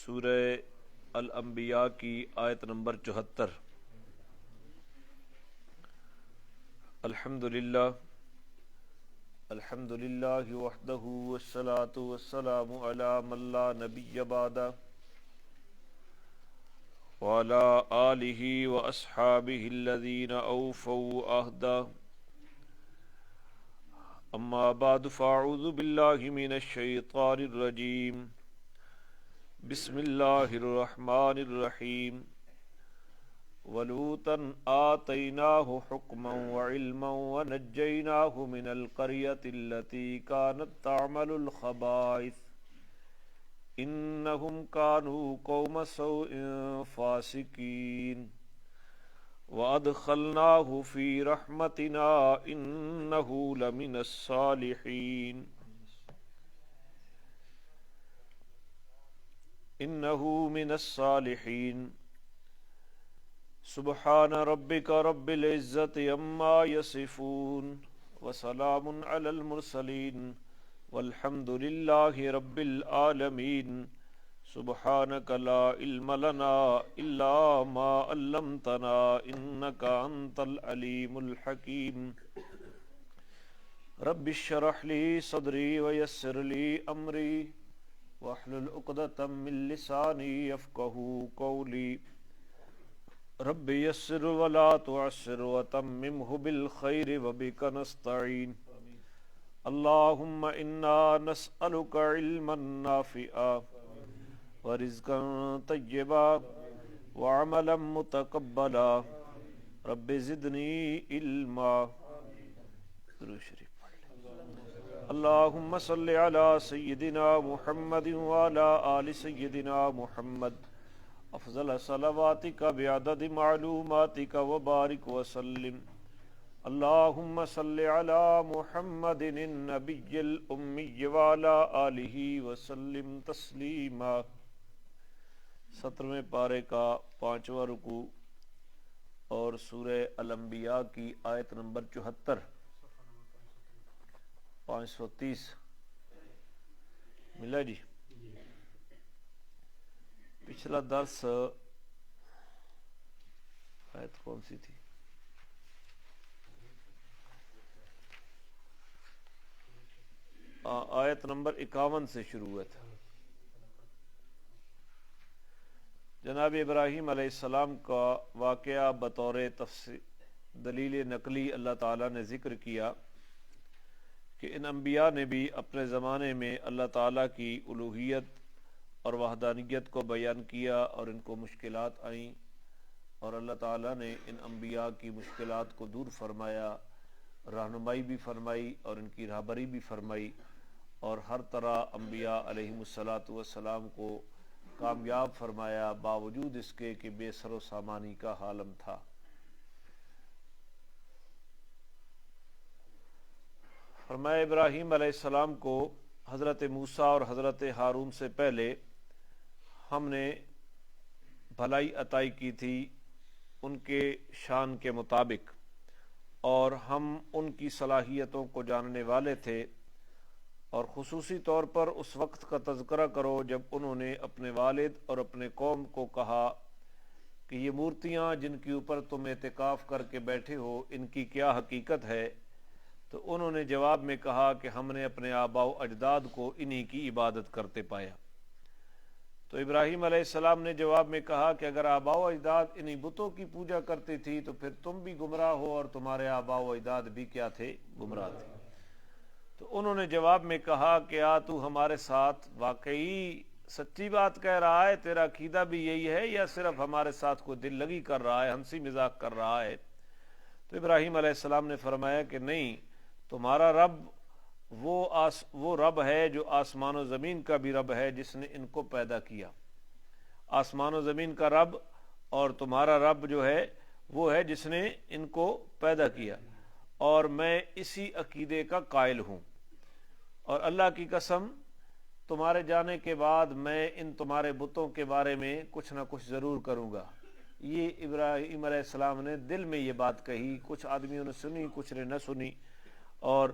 سورہ الانبیاء کی آیت نمبر 74۔ الحمدللہ وحدہ والصلاة والسلام علی من لا نبی بعدہ وعلی آلہ واصحابہ الذین اوفوا عہدہ، اما بعد فاعوذ باللہ من الشیطان الرجیم، بسم اللہ الرحمن الرحیم۔ وَلُوطًا آتَيْنَاهُ حُكْمًا وَعِلْمًا وَنَجَّيْنَاهُ مِنَ الْقَرْيَةِ الَّتِي كَانَتْ تَعْمَلُ الْخَبَائِثَ إِنَّهُمْ كَانُوا قَوْمَ سَوْءٍ فَاسِقِينَ وَأَدْخَلْنَاهُ فِي رَحْمَتِنَا إِنَّهُ لَمِنَ الصَّالِحِينَ سبحان ربک رب العزت عما یصفون وسلام علی المرسلین والحمد للہ رب العالمین۔ سبحانک لا علم لنا الا ما علمتنا انک انت العلیم الحکیم۔ رب اشرح لی صدری ویسر لی امری واحلل عقدۃ من لسانی یفقہوا قولی۔ رب یسر ولا تعسر وتممہ بالخیر وبک نستعین۔ اللہم انا نسألک علما نافعا ورزقا طیبا وعملا متقبلا۔ رب زدنی علما۔ درود شریف اللہم صلی علی سیدنا محمد وعلی آل سیدنا محمد افضل صلواتک بعدد معلوماتک وبارک وسلم۔ اللہم صلی علی محمد النبی الامی وعلی آلہ وسلم تسلیما۔ 17ویں پارے کا 5واں رکوع اور سورہ الانبیاء کی آیت نمبر 74، 530 ملا جی۔ پچھلا درس آیت کون سی تھی؟ آیت نمبر 51 سے شروع ہوا تھا۔ جناب ابراہیم علیہ السلام کا واقعہ بطور دلیل نقلی اللہ تعالیٰ نے ذکر کیا کہ ان انبیاء نے بھی اپنے زمانے میں اللہ تعالیٰ کی الوہیت اور وحدانیت کو بیان کیا اور ان کو مشکلات آئیں، اور اللہ تعالیٰ نے ان انبیاء کی مشکلات کو دور فرمایا، رہنمائی بھی فرمائی اور ان کی رہبری بھی فرمائی، اور ہر طرح انبیاء علیہم السلام کو کامیاب فرمایا، باوجود اس کے کہ بے سر و سامانی کا عالم تھا۔ فرمایا ابراہیم علیہ السلام کو حضرت موسیٰ اور حضرت ہارون سے پہلے ہم نے بھلائی عطائی کی تھی ان کے شان کے مطابق، اور ہم ان کی صلاحیتوں کو جاننے والے تھے، اور خصوصی طور پر اس وقت کا تذکرہ کرو جب انہوں نے اپنے والد اور اپنے قوم کو کہا کہ یہ مورتیاں جن کے اوپر تم اعتکاف کر کے بیٹھے ہو ان کی کیا حقیقت ہے؟ تو انہوں نے جواب میں کہا کہ ہم نے اپنے آباء و اجداد کو انہی کی عبادت کرتے پایا۔ تو ابراہیم علیہ السلام نے جواب میں کہا کہ اگر آباء و اجداد انہی بتوں کی پوجا کرتے تھی تو پھر تم بھی گمراہ ہو اور تمہارے آباء و اجداد بھی کیا تھے؟ گمراہ تھے۔ تو انہوں نے جواب میں کہا کہ تو ہمارے ساتھ واقعی سچی بات کہہ رہا ہے، تیرا عقیدہ بھی یہی ہے، یا صرف ہمارے ساتھ کوئی دل لگی کر رہا ہے، ہنسی مذاق کر رہا ہے؟ تو ابراہیم علیہ السلام نے فرمایا کہ نہیں، تمہارا رب وہ رب ہے جو آسمان و زمین کا بھی رب ہے، جس نے ان کو پیدا کیا۔ آسمان و زمین کا رب اور تمہارا رب جو ہے وہ ہے جس نے ان کو پیدا کیا، اور میں اسی عقیدے کا قائل ہوں، اور اللہ کی قسم تمہارے جانے کے بعد میں ان تمہارے بتوں کے بارے میں کچھ نہ کچھ ضرور کروں گا۔ یہ ابراہیم علیہ السلام نے دل میں یہ بات کہی، کچھ آدمیوں نے سنی کچھ نے نہ سنی، اور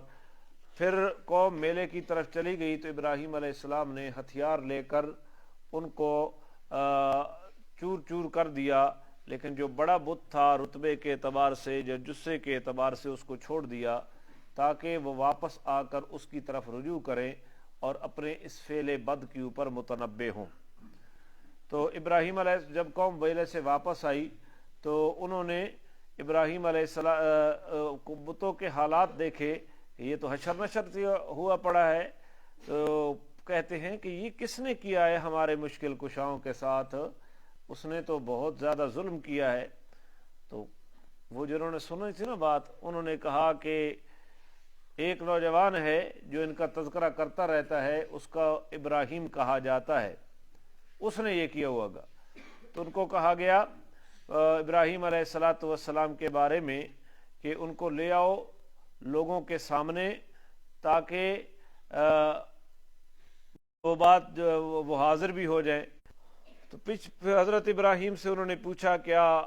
پھر قوم میلے کی طرف چلی گئی تو ابراہیم علیہ السلام نے ہتھیار لے کر ان کو چور چور کر دیا، لیکن جو بڑا بت تھا رتبے کے اعتبار سے، جو جثے کے اعتبار سے، اس کو چھوڑ دیا تاکہ وہ واپس آ کر اس کی طرف رجوع کریں اور اپنے اس فعل بد کے اوپر متنبہ ہوں۔ تو ابراہیم علیہ جب قوم ویلے سے واپس آئی تو انہوں نے ابراہیم علیہ السلام بتوں کے حالات دیکھے، یہ تو حشر نشر ہوا پڑا ہے، تو کہتے ہیں کہ یہ کس نے کیا ہے ہمارے مشکل کشاؤں کے ساتھ، اس نے تو بہت زیادہ ظلم کیا ہے۔ تو وہ جنہوں نے سنی تھی نا بات، انہوں نے کہا کہ ایک نوجوان ہے جو ان کا تذکرہ کرتا رہتا ہے، اس کا ابراہیم کہا جاتا ہے، اس نے یہ کیا ہوگا۔ تو ان کو کہا گیا ابراہیم علیہ السلام کے بارے میں کہ ان کو لے آؤ لوگوں کے سامنے تاکہ وہ بات وہ حاضر بھی ہو جائیں۔ تو پھر حضرت ابراہیم سے انہوں نے پوچھا کیا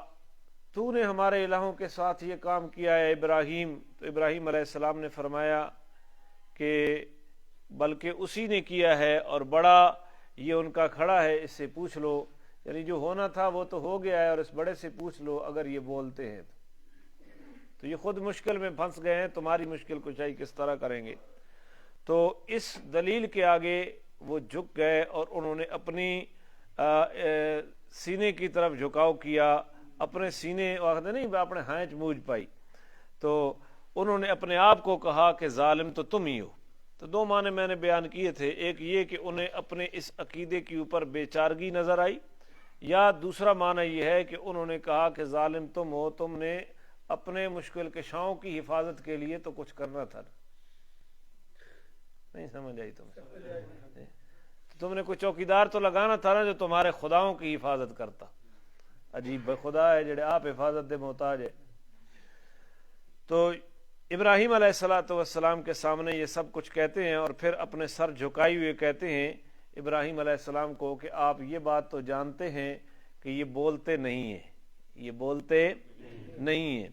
تو نے ہمارے الہوں کے ساتھ یہ کام کیا ہے ابراہیم؟ تو ابراہیم علیہ السلام نے فرمایا کہ بلکہ اسی نے کیا ہے، اور بڑا یہ ان کا کھڑا ہے، اس سے پوچھ لو، یعنی جو ہونا تھا وہ تو ہو گیا ہے، اور اس بڑے سے پوچھ لو اگر یہ بولتے ہیں تو یہ خود مشکل میں پھنس گئے ہیں، تمہاری مشکل کشائی کس طرح کریں گے؟ تو اس دلیل کے آگے وہ جھک گئے اور انہوں نے اپنی سینے کی طرف جھکاؤ کیا، اپنے سینے وقت نہیں اپنے ہانچ موج پائی، تو انہوں نے اپنے آپ کو کہا کہ ظالم تو تم ہی ہو۔ تو دو معنی میں نے بیان کیے تھے، ایک یہ کہ انہیں اپنے اس عقیدے کے اوپر بے چارگی نظر آئی، یا دوسرا معنی یہ ہے کہ انہوں نے کہا کہ ظالم تم ہو، تم نے اپنے مشکل کشاؤں کی حفاظت کے لیے تو کچھ کرنا تھا۔ نہیں سمجھ آئی تمہیں؟ تم نے کوئی چوکیدار تو لگانا تھا نا جو تمہارے خداؤں کی حفاظت کرتا۔ عجیب خدا ہے جڑے آپ حفاظت دے محتاج ہے۔ تو ابراہیم علیہ السلام کے سامنے یہ سب کچھ کہتے ہیں، اور پھر اپنے سر جھکائی ہوئے کہتے ہیں ابراہیم علیہ السلام کو کہ آپ یہ بات تو جانتے ہیں کہ یہ بولتے نہیں ہیں، یہ بولتے نہیں ہیں۔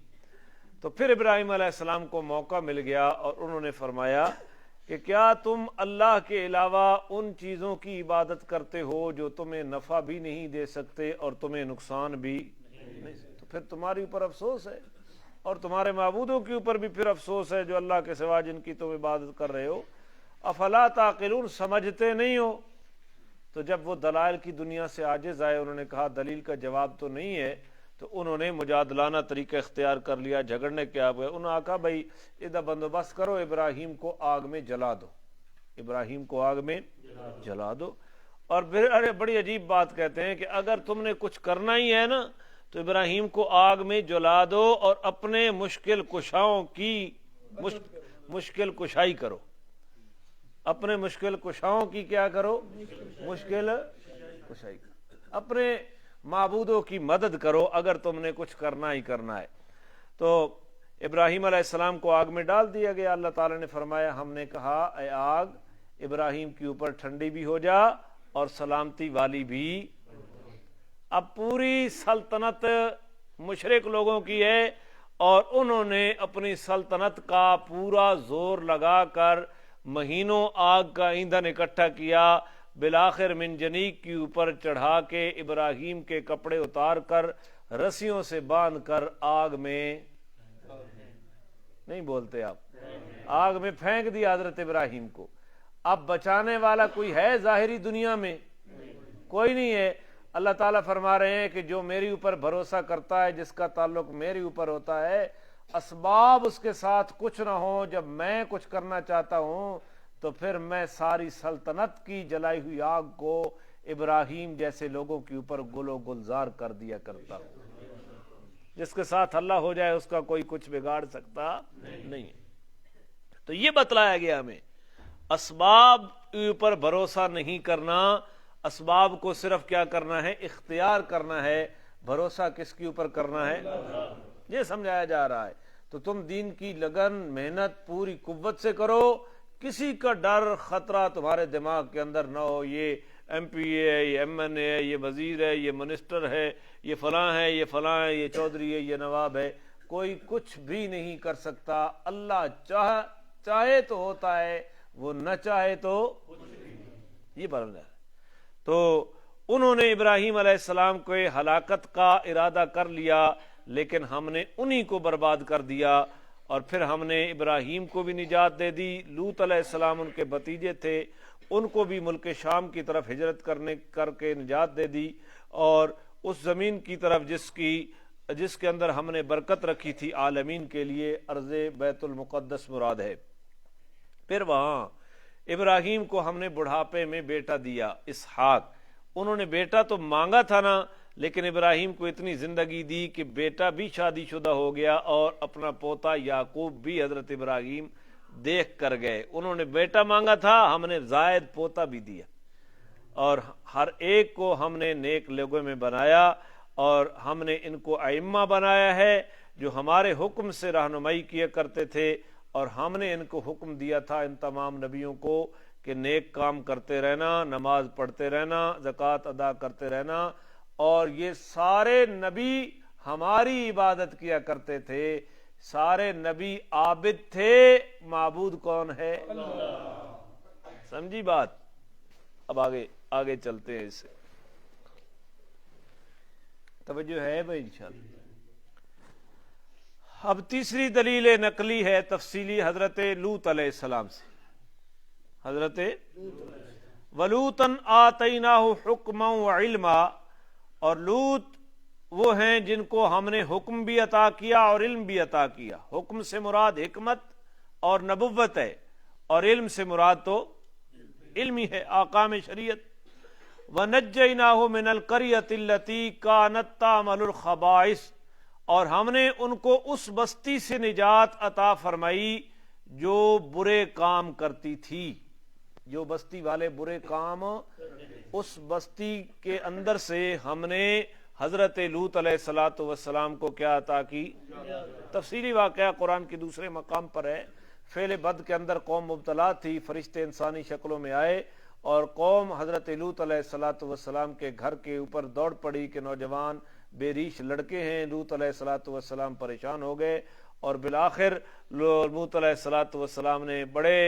تو پھر ابراہیم علیہ السلام کو موقع مل گیا اور انہوں نے فرمایا کہ کیا تم اللہ کے علاوہ ان چیزوں کی عبادت کرتے ہو جو تمہیں نفع بھی نہیں دے سکتے اور تمہیں نقصان بھی نہیں؟ تو پھر تمہاری اوپر افسوس ہے، اور تمہارے معبودوں کے اوپر بھی پھر افسوس ہے جو اللہ کے سوا جن کی تم عبادت کر رہے ہو۔ افلا تعقلون، سمجھتے نہیں ہو؟ تو جب وہ دلائل کی دنیا سے عاجز آئے، انہوں نے کہا دلیل کا جواب تو نہیں ہے، تو انہوں نے مجادلانہ طریقہ اختیار کر لیا، جھگڑنے کے آپ گئے۔ انہوں نے کہا بھائی ادھر بندوبست کرو، ابراہیم کو آگ میں جلا دو، ابراہیم کو آگ میں جلا دو۔ اور پھر بڑی عجیب بات کہتے ہیں کہ اگر تم نے کچھ کرنا ہی ہے نا تو ابراہیم کو آگ میں جلا دو اور اپنے مشکل کشاؤں کی مشکل کشائی کرو، اپنے مشکل کشاؤں کی کیا کرو؟ مشکل کشائی کرو، اپنے معبودوں کی مدد کرو اگر تم نے کچھ کرنا ہی کرنا ہے۔ تو ابراہیم علیہ السلام کو آگ میں ڈال دیا گیا۔ اللہ تعالیٰ نے فرمایا ہم نے کہا اے آگ ابراہیم کے اوپر ٹھنڈی بھی ہو جا اور سلامتی والی بھی۔ اب پوری سلطنت مشرک لوگوں کی ہے، اور انہوں نے اپنی سلطنت کا پورا زور لگا کر مہینوں آگ کا ایندھن اکٹھا کیا، بالآخر منجنیق کے اوپر چڑھا کے ابراہیم کے کپڑے اتار کر رسیوں سے باندھ کر آگ میں نہیں بولتے آپ، آگ میں پھینک دیا حضرت ابراہیم کو۔ اب بچانے والا کوئی ہے ظاہری دنیا میں؟ کوئی نہیں ہے۔ اللہ تعالیٰ فرما رہے ہیں کہ جو میری اوپر بھروسہ کرتا ہے، جس کا تعلق میرے اوپر ہوتا ہے، اسباب اس کے ساتھ کچھ نہ ہو، جب میں کچھ کرنا چاہتا ہوں تو پھر میں ساری سلطنت کی جلائی ہوئی آگ کو ابراہیم جیسے لوگوں کے اوپر گل و گلزار کر دیا کرتا ہوں۔ جس کے ساتھ اللہ ہو جائے اس کا کوئی کچھ بگاڑ سکتا نہیں۔ تو یہ بتلایا گیا ہمیں، اسباب کے اوپر بھروسہ نہیں کرنا، اسباب کو صرف کیا کرنا ہے؟ اختیار کرنا ہے۔ بھروسہ کس کے اوپر کرنا ہے؟ یہ سمجھایا جا رہا ہے۔ تو تم دین کی لگن محنت پوری قوت سے کرو، کسی کا ڈر خطرہ تمہارے دماغ کے اندر نہ ہو، یہ ایم پی ہے، یہ ایم این اے ہے، یہ وزیر ہے، یہ منسٹر ہے، یہ فلاں ہے، یہ فلاں ہے، یہ چودھری ہے، یہ نواب ہے، کوئی کچھ بھی نہیں کر سکتا۔ اللہ چاہے تو ہوتا ہے، وہ نہ چاہے تو یہ بن رہا ہے۔ تو انہوں نے ابراہیم علیہ السلام کو ہلاکت کا ارادہ کر لیا، لیکن ہم نے انہی کو برباد کر دیا، اور پھر ہم نے ابراہیم کو بھی نجات دے دی۔ لوط علیہ السلام ان کے بھتیجے تھے، ان کو بھی ملک شام کی طرف ہجرت کر کے نجات دے دی، اور اس زمین کی طرف جس کے اندر ہم نے برکت رکھی تھی عالمین کے لیے، ارض بیت المقدس مراد ہے۔ پھر وہاں ابراہیم کو ہم نے بڑھاپے میں بیٹا دیا، اسحاق۔ انہوں نے بیٹا تو مانگا تھا نا، لیکن ابراہیم کو اتنی زندگی دی کہ بیٹا بھی شادی شدہ ہو گیا، اور اپنا پوتا یعقوب بھی حضرت ابراہیم دیکھ کر گئے۔ انہوں نے بیٹا مانگا تھا، ہم نے زائد پوتا بھی دیا، اور ہر ایک کو ہم نے نیک لوگوں میں بنایا، اور ہم نے ان کو ائمہ بنایا ہے جو ہمارے حکم سے رہنمائی کیا کرتے تھے، اور ہم نے ان کو حکم دیا تھا ان تمام نبیوں کو کہ نیک کام کرتے رہنا، نماز پڑھتے رہنا، زکوٰۃ ادا کرتے رہنا، اور یہ سارے نبی ہماری عبادت کیا کرتے تھے۔ سارے نبی عابد تھے، معبود کون ہے؟ اللہ۔ سمجھی بات؟ اب آگے چلتے ہیں، اس سے توجہ ہے بھائی انشاءاللہ۔ اب تیسری دلیل نقلی ہے تفصیلی حضرت لوط علیہ السلام سے۔ حضرت وَلُوطًا آتَيْنَاهُ حُكْمًا وَعِلْمًا، اور لوط وہ ہیں جن کو ہم نے حکم بھی عطا کیا اور علم بھی عطا کیا۔ حکم سے مراد حکمت اور نبوت ہے، اور علم سے مراد تو علم ہی ہے، احکام شریعت۔ وَنَجَّيْنَاهُ مِنَ الْقَرْيَةِ الَّتِي كَانَتْ تَعْمَلُ الْخَبَائِثَ، اور ہم نے ان کو اس بستی سے نجات عطا فرمائی جو برے کام کرتی تھی۔ جو بستی والے برے کام، اس بستی کے اندر سے ہم نے حضرت لوط علیہ السلام کو کیا عطا کی؟ تفصیلی واقعہ قرآن کے دوسرے مقام پر ہے۔ فعل بد کے اندر قوم مبتلا تھی، فرشتے انسانی شکلوں میں آئے، اور قوم حضرت لوط علیہ السلام کے گھر کے اوپر دوڑ پڑی کہ نوجوان بے ریش لڑکے ہیں۔ لوط علیہ السلام پریشان ہو گئے، اور بالآخر لوط علیہ السلام نے بڑے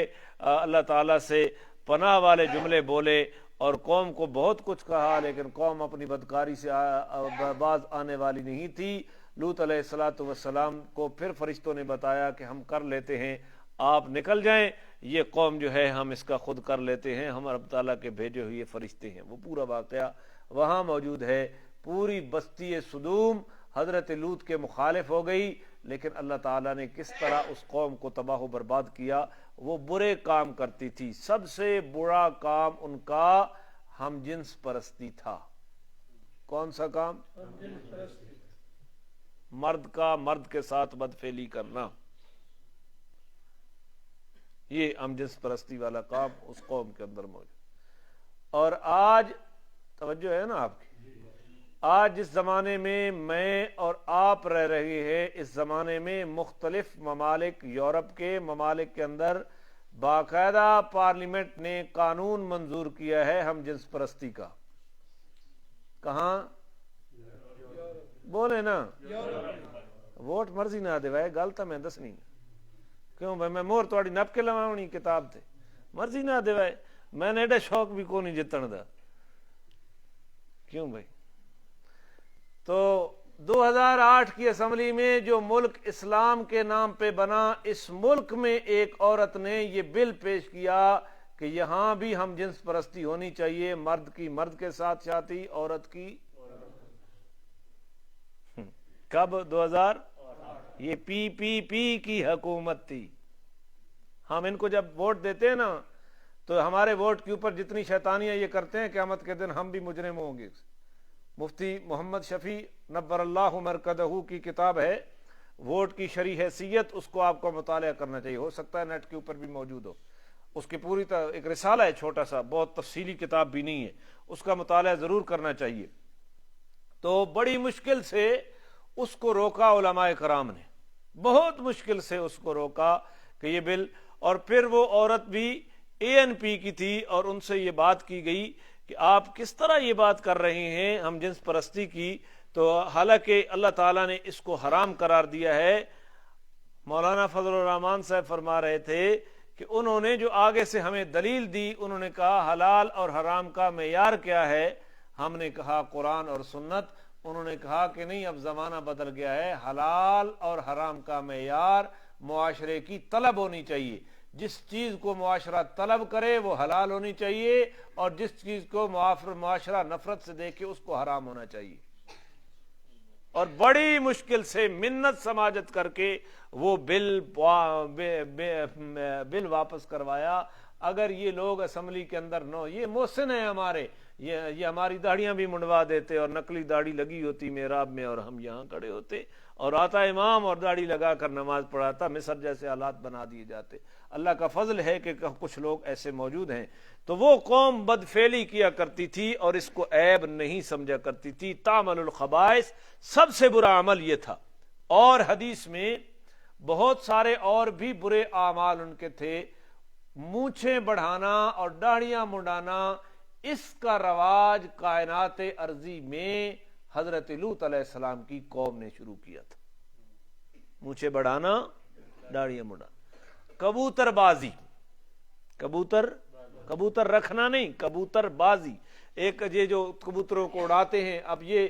اللہ تعالیٰ سے پناہ والے جملے بولے، اور قوم کو بہت کچھ کہا، لیکن قوم اپنی بدکاری سے باز آنے والی نہیں تھی۔ لوط علیہ السلام کو پھر فرشتوں نے بتایا کہ ہم کر لیتے ہیں، آپ نکل جائیں، یہ قوم جو ہے ہم اس کا خود کر لیتے ہیں، ہم رب تعالیٰ کے بھیجے ہوئے فرشتے ہیں۔ وہ پورا واقعہ وہاں موجود ہے۔ پوری بستی سدوم حضرت لوط کے مخالف ہو گئی، لیکن اللہ تعالیٰ نے کس طرح اس قوم کو تباہ و برباد کیا۔ وہ برے کام کرتی تھی، سب سے برا کام ان کا ہم جنس پرستی تھا۔ کون سا کام؟ مرد کا مرد کے ساتھ بدفعلی کرنا، یہ ہم جنس پرستی والا کام اس قوم کے اندر موجود۔ اور آج توجہ ہے نا آپ کی، آج جس زمانے میں اور آپ رہ رہے ہیں، اس زمانے میں مختلف ممالک، یورپ کے ممالک کے اندر باقاعدہ پارلیمنٹ نے قانون منظور کیا ہے ہم جنس پرستی کا۔ کہاں؟ بولے نا، ووٹ مرضی نہ دے بھائی، گل تو میں دسنی کیوں بھائی، میں مور تھوڑی نپ کے لواونی کتاب تے، مرضی نہ دے بھائی، میں نے ایڈا شوق بھی کو نہیں جتن دا، کیوں بھائی؟ تو 2008 کی اسمبلی میں جو ملک اسلام کے نام پہ بنا، اس ملک میں ایک عورت نے یہ بل پیش کیا کہ یہاں بھی ہم جنس پرستی ہونی چاہیے، مرد کی مرد کے ساتھ شادی، عورت کی۔ کب؟ 2000؟ یہ پی کی حکومت تھی۔ ہم ان کو جب ووٹ دیتے ہیں نا، تو ہمارے ووٹ کے اوپر جتنی شیطانیاں یہ کرتے ہیں، قیامت کے دن ہم بھی مجرم ہوں گے۔ مفتی محمد شفیع نبر اللہ مرکزہ کی کتاب ہے ووٹ کی شرعی حیثیت، اس کو آپ کو مطالعہ کرنا چاہیے، ہو سکتا ہے نیٹ کے اوپر بھی موجود ہو۔ اس کی پوری ایک رسالہ ہے چھوٹا سا، بہت تفصیلی کتاب بھی نہیں ہے، اس کا مطالعہ ضرور کرنا چاہیے۔ تو بڑی مشکل سے اس کو روکا علماء کرام نے، بہت مشکل سے اس کو روکا کہ یہ بل، اور پھر وہ عورت بھی ANP کی تھی، اور ان سے یہ بات کی گئی کہ آپ کس طرح یہ بات کر رہے ہیں ہم جنس پرستی کی، تو حالانکہ اللہ تعالیٰ نے اس کو حرام قرار دیا ہے۔ مولانا فضل الرحمان صاحب فرما رہے تھے کہ انہوں نے جو آگے سے ہمیں دلیل دی، انہوں نے کہا حلال اور حرام کا معیار کیا ہے؟ ہم نے کہا قرآن اور سنت، انہوں نے کہا کہ نہیں، اب زمانہ بدل گیا ہے، حلال اور حرام کا معیار معاشرے کی طلب ہونی چاہیے، جس چیز کو معاشرہ طلب کرے وہ حلال ہونی چاہیے، اور جس چیز کو معاشرہ نفرت سے دیکھے اس کو حرام ہونا چاہیے۔ اور بڑی مشکل سے منت سماجت کر کے وہ بل واپس کروایا۔ اگر یہ لوگ اسمبلی کے اندر یہ محسن ہیں ہمارے، یہ ہماری داڑیاں بھی منڈوا دیتے اور نقلی داڑھی لگی ہوتی محراب میں اور ہم یہاں کھڑے ہوتے، اور آتا امام اور داڑھی لگا کر نماز پڑھاتا، مصر جیسے حالات بنا دیے جاتے۔ اللہ کا فضل ہے کہ کچھ لوگ ایسے موجود ہیں۔ تو وہ قوم بدفعلی کیا کرتی تھی اور اس کو عیب نہیں سمجھا کرتی تھی۔ تعمل الخبائث، سب سے برا عمل یہ تھا۔ اور حدیث میں بہت سارے اور بھی برے اعمال ان کے تھے، مونچھیں بڑھانا اور داڑھیاں منڈانا، اس کا رواج کائنات ارضی میں حضرت لوط علیہ السلام کی قوم نے شروع کیا تھا۔ مونچھیں بڑھانا، داڑھیاں منڈانا۔ کبوتر بازی، کبوتر رکھنا نہیں، کبوتر بازی، ایک یہ جو کبوتروں کو اڑاتے ہیں، اب یہ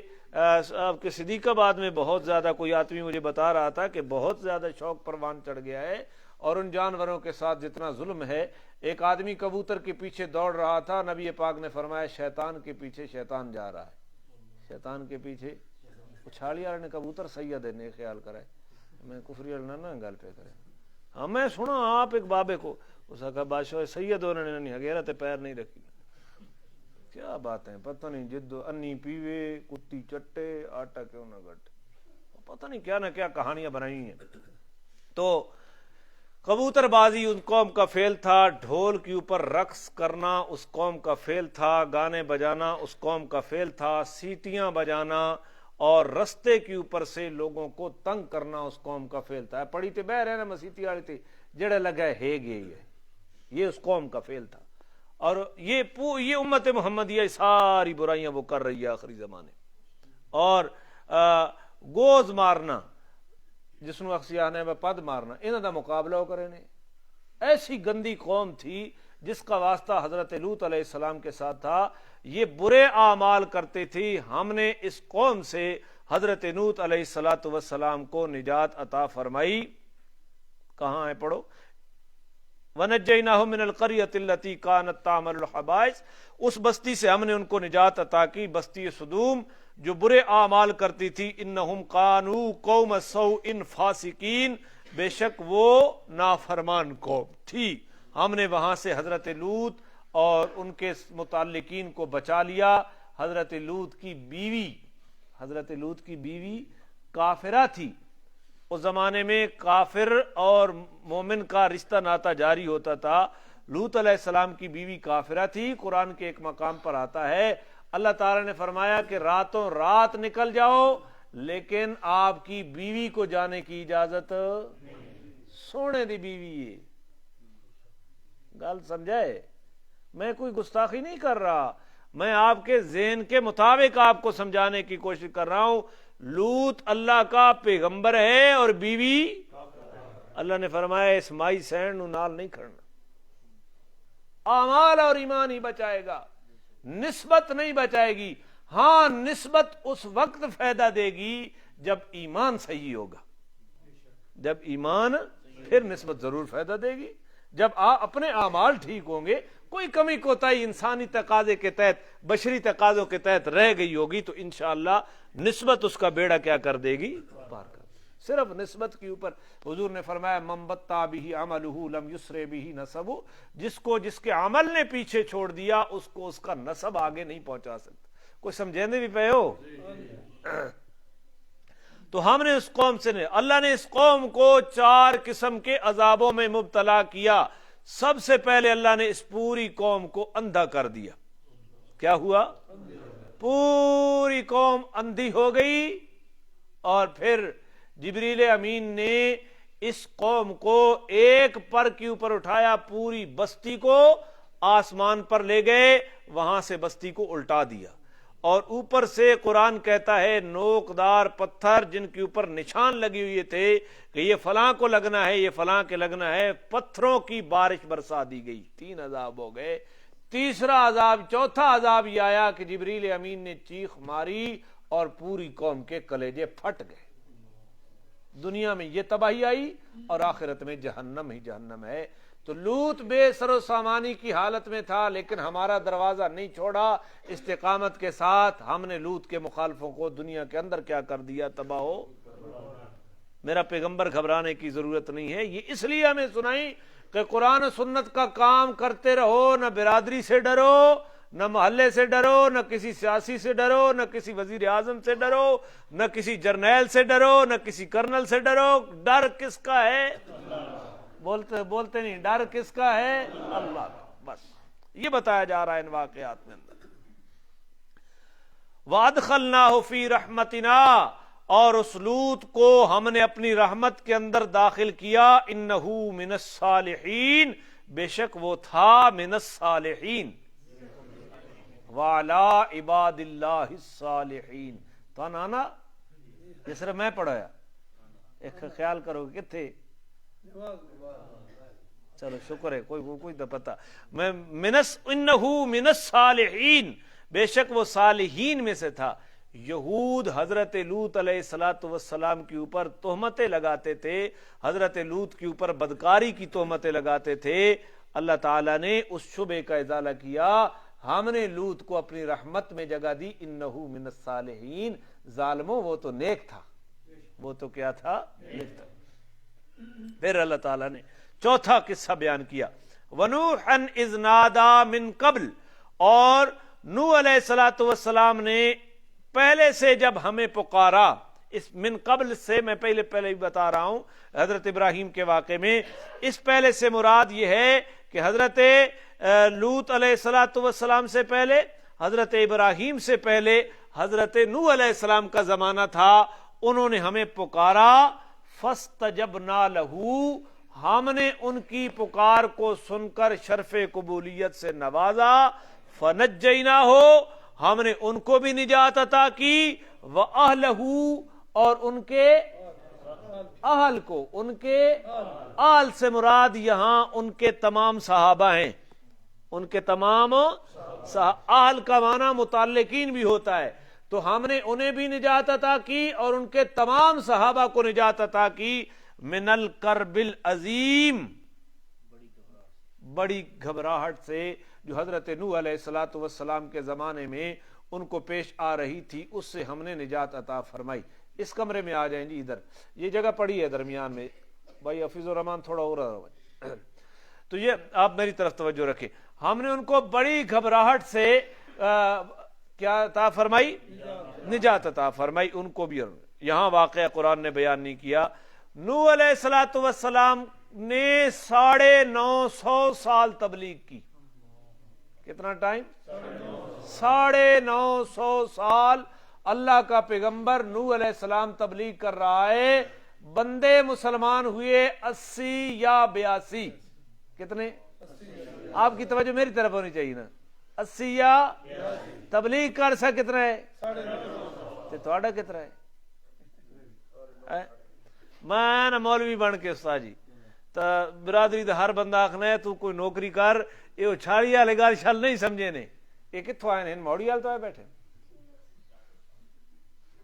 آپ کے صدیق آباد میں بہت زیادہ، کوئی آدمی مجھے بتا رہا تھا کہ بہت زیادہ شوق پروان چڑھ گیا ہے، اور ان جانوروں کے ساتھ جتنا ظلم ہے۔ ایک آدمی کبوتر کے پیچھے دوڑ رہا تھا، نبی پاک نے فرمایا شیطان کے پیچھے شیطان جا رہا ہے، شیطان کے پیچھے۔ اچھالی والے نے کبوتر سید ہے، نے خیال کرے میں کفری والنا نہ گل پہ کرے۔ ہاں میں سنا آپ ایک بابے کو اس کا بادشاہ سید ہونے نے نہیں غیرت پیر نہیں رکھی۔ کیا بات ہے، پتہ نہیں جد انی پیوے کتی چٹے آٹا کیوں نہ گٹ، پتہ نہیں کیا نہ کیا کہانیاں بنائی ہیں۔ تو کبوتر بازی ان قوم کا فعل تھا، ڈھول کے اوپر رقص کرنا اس قوم کا فعل تھا، گانے بجانا اس قوم کا فعل تھا، سیٹیاں بجانا اور رستے کے اوپر سے لوگوں کو تنگ کرنا اس قوم کا فعل تھا۔ پڑی تے بہ رہے نا مسیتی والے تھے جڑے لگے ہے گئے، یہ اس قوم کا فعل تھا۔ اور یہ امت محمدیہ ساری برائیاں وہ کر رہی ہے آخری زمانے۔ اور گوز مارنا، جس نو اکسیانے میں پد مارنا، انہاں دا مقابلہ ہو کرے نے۔ ایسی گندی قوم تھی جس کا واسطہ حضرت لوط علیہ السلام کے ساتھ تھا، یہ برے اعمال کرتے تھی۔ ہم نے اس قوم سے حضرت لوط علیہ السلام کو نجات عطا فرمائی۔ کہاں ہے پڑھو، وَنَجَّيْنَاهُ مِنَ الْقَرْيَةِ الَّتِي كَانَتْ تَعْمَلُ الْخَبَائِثَ، اس بستی سے ہم نے ان کو نجات عطا کی، بستی سدوم، جو برے اعمال کرتی تھی۔ انہم قانوا قوم سوء فاسقین، بے شک وہ نافرمان قوم تھی۔ ہم نے وہاں سے حضرت لوط اور ان کے متعلقین کو بچا لیا۔ حضرت لوط کی بیوی کافرہ تھی۔ اس زمانے میں کافر اور مومن کا رشتہ ناتا جاری ہوتا تھا۔ لوط علیہ السلام کی بیوی کافرہ تھی۔ قرآن کے ایک مقام پر آتا ہے، اللہ تعالیٰ نے فرمایا کہ راتوں رات نکل جاؤ لیکن آپ کی بیوی کو جانے کی اجازت سونے دی بیوی ہے۔ گل سمجھائے، میں کوئی گستاخی نہیں کر رہا، میں آپ کے ذہن کے مطابق آپ کو سمجھانے کی کوشش کر رہا ہوں۔ لوط اللہ کا پیغمبر ہے اور بیوی، اللہ نے فرمایا اس مائی سینڈ نو نال نہیں کھڑنا۔ اعمال اور ایمان ہی بچائے گا، نسبت نہیں بچائے گی۔ ہاں نسبت اس وقت فائدہ دے گی جب ایمان صحیح ہوگا، جب ایمان، پھر نسبت ضرور فائدہ دے گی۔ جب اپنے اعمال ٹھیک ہوں گے، کوئی کمی کوتاہی انسانی تقاضے کے تحت، بشری تقاضوں کے تحت رہ گئی ہوگی تو انشاءاللہ نسبت اس کا بیڑا کیا کر دے گی، پار کر۔ صرف نسبت کے اوپر حضور نے فرمایا من بطأ بہ عملہ لم یسرع بہ نسبہ، جس کے عمل نے پیچھے چھوڑ دیا اس کو اس کا نسب آگے نہیں پہنچا سکتا۔ کوئی سمجھیندے بھی پے ہو؟ تو ہم نے اس قوم سے، اللہ نے اس قوم کو 4 قسم کے عذابوں میں مبتلا کیا۔ سب سے پہلے اللہ نے اس پوری قوم کو اندھا کر دیا۔ کیا ہوا؟ پوری قوم اندھی ہو گئی۔ اور پھر جبریل امین نے اس قوم کو ایک پر کے اوپر اٹھایا، پوری بستی کو آسمان پر لے گئے، وہاں سے بستی کو الٹا دیا۔ اور اوپر سے قرآن کہتا ہے نوکدار پتھر جن کے اوپر نشان لگے ہوئے تھے کہ یہ فلاں کو لگنا ہے، یہ فلاں کے لگنا ہے، پتھروں کی بارش برسا دی گئی۔ 3 عذاب ہو گئے۔ تیسرا عذاب، چوتھا عذاب یہ آیا کہ جبریل امین نے چیخ ماری اور پوری قوم کے کلیجے پھٹ گئے. دنیا میں یہ تباہی آئی اور آخرت میں جہنم ہی جہنم ہے. تو لوط بے سر و سامانی کی حالت میں تھا، لیکن ہمارا دروازہ نہیں چھوڑا. استقامت کے ساتھ ہم نے لوط کے مخالفوں کو دنیا کے اندر کیا کر دیا؟ تباہ ہو. میرا پیغمبر گھبرانے کی ضرورت نہیں ہے. یہ اس لیے ہمیں سنائی کہ قرآن و سنت کا کام کرتے رہو، نہ برادری سے ڈرو، نہ محلے سے ڈرو، نہ کسی سیاسی سے ڈرو، نہ کسی وزیر اعظم سے ڈرو، نہ کسی جرنیل سے ڈرو، نہ کسی کرنل سے ڈرو. ڈر کس کا ہے؟ بولتے نہیں. ڈر کس کا ہے؟ اللہ کا. بس یہ بتایا جا رہا ہے ان واقعات میں اندر. وَأَدْخَلْنَاهُ فِي رَحْمَتِنَا، اور اس لوط کو ہم نے اپنی رحمت کے اندر داخل کیا. انہو من الصالحین، بے شک وہ تھا من الصالحین. وعلی عباد اللہ الصالحین. تو نانا یہ صرف میں پڑھایا، ایک خیال کرو کہ تھے. چلو شکر ہے، کوئی تو پتا. میں انہو من الصالحین، بے شک وہ صالحین میں سے تھا. یہود حضرت لوط علیہ السلام کے اوپر تہمتیں لگاتے تھے، حضرت لوط کے اوپر بدکاری کی تہمتیں لگاتے تھے. اللہ تعالیٰ نے اس شبہ کا ازالہ کیا. ہم نے لوط کو اپنی رحمت میں جگہ دی. انہو من الصالحین. ظالموں وہ تو نیک تھا، وہ تو کیا تھا؟ نیک تھا. پھر اللہ تعالیٰ نے چوتھا قصہ بیان کیا. وَنُوحًا إِذْ نَادَى مِن قبل، اور نوح علیہ السلام نے پہلے سے جب ہمیں پکارا. اس من قبل سے میں پہلے ہی بتا رہا ہوں حضرت ابراہیم کے واقعے میں. اس پہلے سے مراد یہ ہے کہ حضرت لوط علیہ السلام سے پہلے، حضرت ابراہیم سے پہلے حضرت نوح علیہ السلام کا زمانہ تھا. انہوں نے ہمیں پکارا. فاستجبنا لہو، ہم نے ان کی پکار کو سن کر شرف قبولیت سے نوازا. فنجیناہو، ہم نے ان کو بھی نجات عطا کی. وَأَهْلَهُ، اور ان کے اہل کو. ان کے اہل سے مراد یہاں ان کے تمام صحابہ ہیں. ان کے تمام اہل کا معنی متعلقین بھی ہوتا ہے. تو ہم نے انہیں بھی نجات عطا کی اور ان کے تمام صحابہ کو نجات عطا کی. من الکرب العظیم، بڑی گھبراہٹ سے جو حضرت نوح علیہ السلام کے زمانے میں ان کو پیش آ رہی تھی، اس سے ہم نے نجات عطا فرمائی. اس کمرے میں آ جائیں جی، ادھر یہ جگہ پڑی ہے درمیان میں. بھائی حفیظ الرحمان تھوڑا ہو رہا تو یہ آپ میری طرف توجہ رکھیں. ہم نے ان کو بڑی گھبراہٹ سے کیا عطا فرمائی؟ نجات عطا فرمائی ان کو بھی. یہاں واقعہ قرآن نے بیان نہیں کیا. نوح علیہ السلام نے 950 سال تبلیغ کی. کتنا ٹائم؟ 950 سال اللہ کا پیغمبر نوح علیہ السلام تبلیغ کر رہا ہے. بندے مسلمان ہوئے 80 یا 82. کتنے؟ آپ کی توجہ میری طرف ہونی چاہیے نا. 80 یا تبلیغ کا عرصہ کتنا ہے؟ تھوڑا کتنا ہے؟ میں مولوی بن کے استاد جی تو برادری دا ہر بندہ آخنا ہے تو کوئی نوکری کر. یہ اچھاڑی والے گل شل نہیں سمجھے نے. یہ کتوں آئے ہیں؟ موڑی والے تو آئے بیٹھے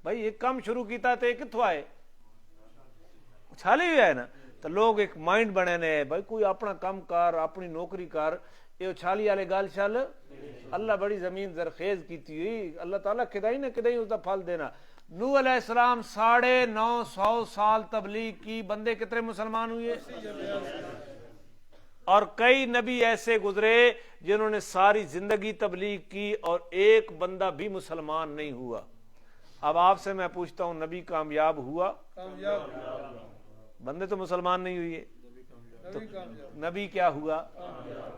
بھائی. ایک کام شروع کیتا تو یہ کتوں آئے؟ اچھالے بھی آئے نا. تو لوگ ایک مائنڈ بنے نے بھائی کوئی اپنا کام کر، اپنی نوکری کر. یہ اچھالی والے گل شل. اللہ بڑی زمین زرخیز کیتی ہوئی. اللہ تعالیٰ کدائی نہ کدائی اس کا پھل دینا. نوح علیہ السلام 950 سال تبلیغ کی. بندے کتنے مسلمان ہوئے؟ اور کئی نبی ایسے گزرے جنہوں نے ساری زندگی تبلیغ کی اور ایک بندہ بھی مسلمان نہیں ہوا. اب آپ سے میں پوچھتا ہوں، نبی کامیاب ہوا؟ بندے تو مسلمان نہیں ہوئے تو نبی کیا ہوا؟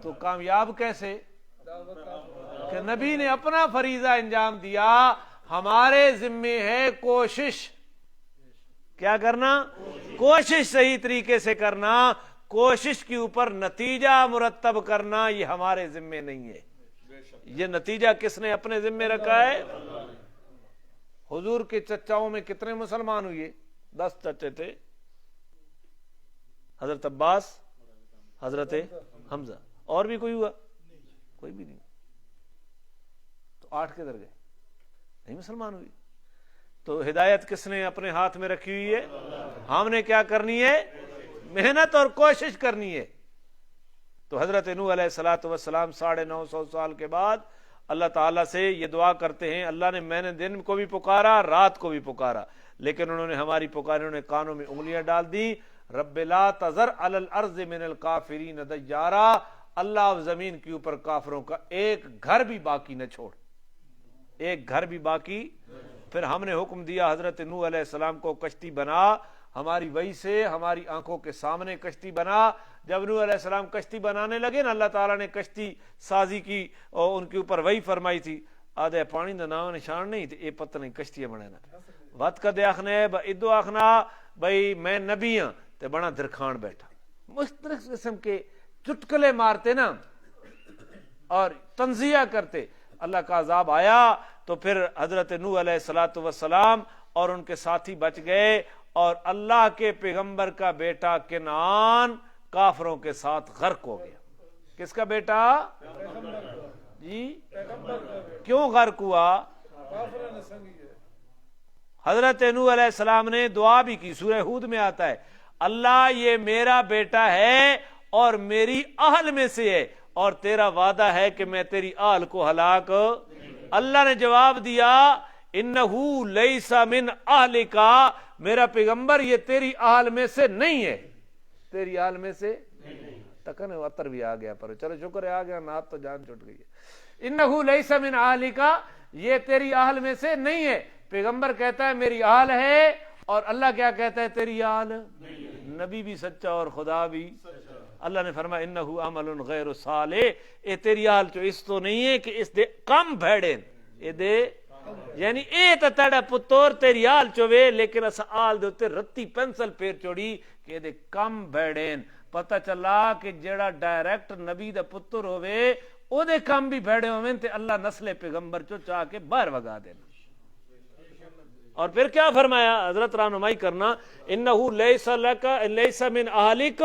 تو کامیاب کیسے؟ کہ نبی نے اپنا فریضہ انجام دیا. ہمارے ذمے ہے کوشش. کیا کرنا؟ کوشش صحیح طریقے سے کرنا. کوشش کے اوپر نتیجہ مرتب کرنا یہ ہمارے ذمے نہیں ہے. یہ نتیجہ کس نے اپنے ذمے رکھا ہے؟ حضور کے چچاؤں میں کتنے مسلمان ہوئے؟ 10 چچے تھے. حضرت عباس، حضرت حمزہ، اور بھی کوئی ہوا؟ کوئی بھی نہیں. تو 8 کدھر گئے؟ نہیں مسلمان ہوئی. تو ہدایت کس نے اپنے ہاتھ میں رکھی ہوئی ہے؟ ہم نے کیا کرنی ہے؟ محنت اور کوشش کرنی ہے. تو حضرت نوح علیہ الصلوۃ والسلام 950 سال کے بعد اللہ تعالیٰ سے یہ دعا کرتے ہیں, اللہ نے میں نے دن کو بھی پکارا, رات کو بھی پکارا, لیکن انہوں نے ہماری پکاری, انہوں نے کانوں میں انگلیاں ڈال دی. رب لا تذر علی الارض من الکافرین دیارا, اللہ زمین کے اوپر کافروں کا ایک گھر بھی باقی نہ چھوڑ, ایک گھر بھی باقی. پھر ہم نے حکم دیا حضرت نوح علیہ السلام کو, کشتی بنا, ہماری وحی سے ہماری آنکھوں کے سامنے کشتی بنا. جب نوح علیہ السلام کشتی بنانے لگے نا, اللہ تعالیٰ نے کشتی سازی کی اور ان کے اوپر وحی فرمائی تھی. آدھے پانی دا نام نشان نہیں تھے, یہ پتہ نہیں کشتیاں بنانا. وت کدے آخنے ادو آخنا بھائی میں نبی ہاں تے بنا درخان بیٹھا. مختلف قسم کے چٹکلے مارتے نا اور تنزیہ کرتے. اللہ کا عذاب آیا تو پھر حضرت نوح علیہ الصلوۃ والسلام اور ان کے ساتھی بچ گئے, اور اللہ کے پیغمبر کا بیٹا کنعان کافروں کے ساتھ غرق ہو گیا. کس کا بیٹا جی؟ کیوں غرق ہوا؟ حضرت نوح علیہ السلام نے دعا بھی کی, سورہ ہود میں آتا ہے, اللہ یہ میرا بیٹا ہے اور میری اہل میں سے ہے, اور تیرا وعدہ ہے کہ میں تیری اہل کو ہلاک. اللہ نے جواب دیا انہو لیس من اہلک, میرا پیغمبر یہ تیری اہل میں سے نہیں ہے, تیری اہل میں سے تکن وطر بھی آ گیا, پر چلو شکر ہے آ گیا, نات تو جان چھوٹ گئی ہے. انہو لیس من اہلک, یہ تیری اہل میں سے نہیں ہے. پیغمبر کہتا ہے میری اہل ہے, اور اللہ کیا کہتا ہے تیری اہل. نبی بھی سچا اور خدا بھی. اللہ نے فرمایا انہو عمل غیر صالح, اے تیری اہل چو اس تو نہیں ہے کہ اس دے کم بھیڑیں, اے دے یعنی اے تا تیڑا پتور تیری آل چوے, لیکن اس آل دے ہوتے رتی پینسل پیر چوڑی کہ دے کم بیڑین. پتہ چلا کہ جیڑا ڈائریکٹ نبی دا پتر ہوئے او دے کم بھی بیڑے ہوئے تے اللہ نسل پیغمبر چو چاہ کے باہر وگا دینا. اور پھر کیا فرمایا حضرت رہنمائی کرنا, انہو لیس لک لیس من اہلک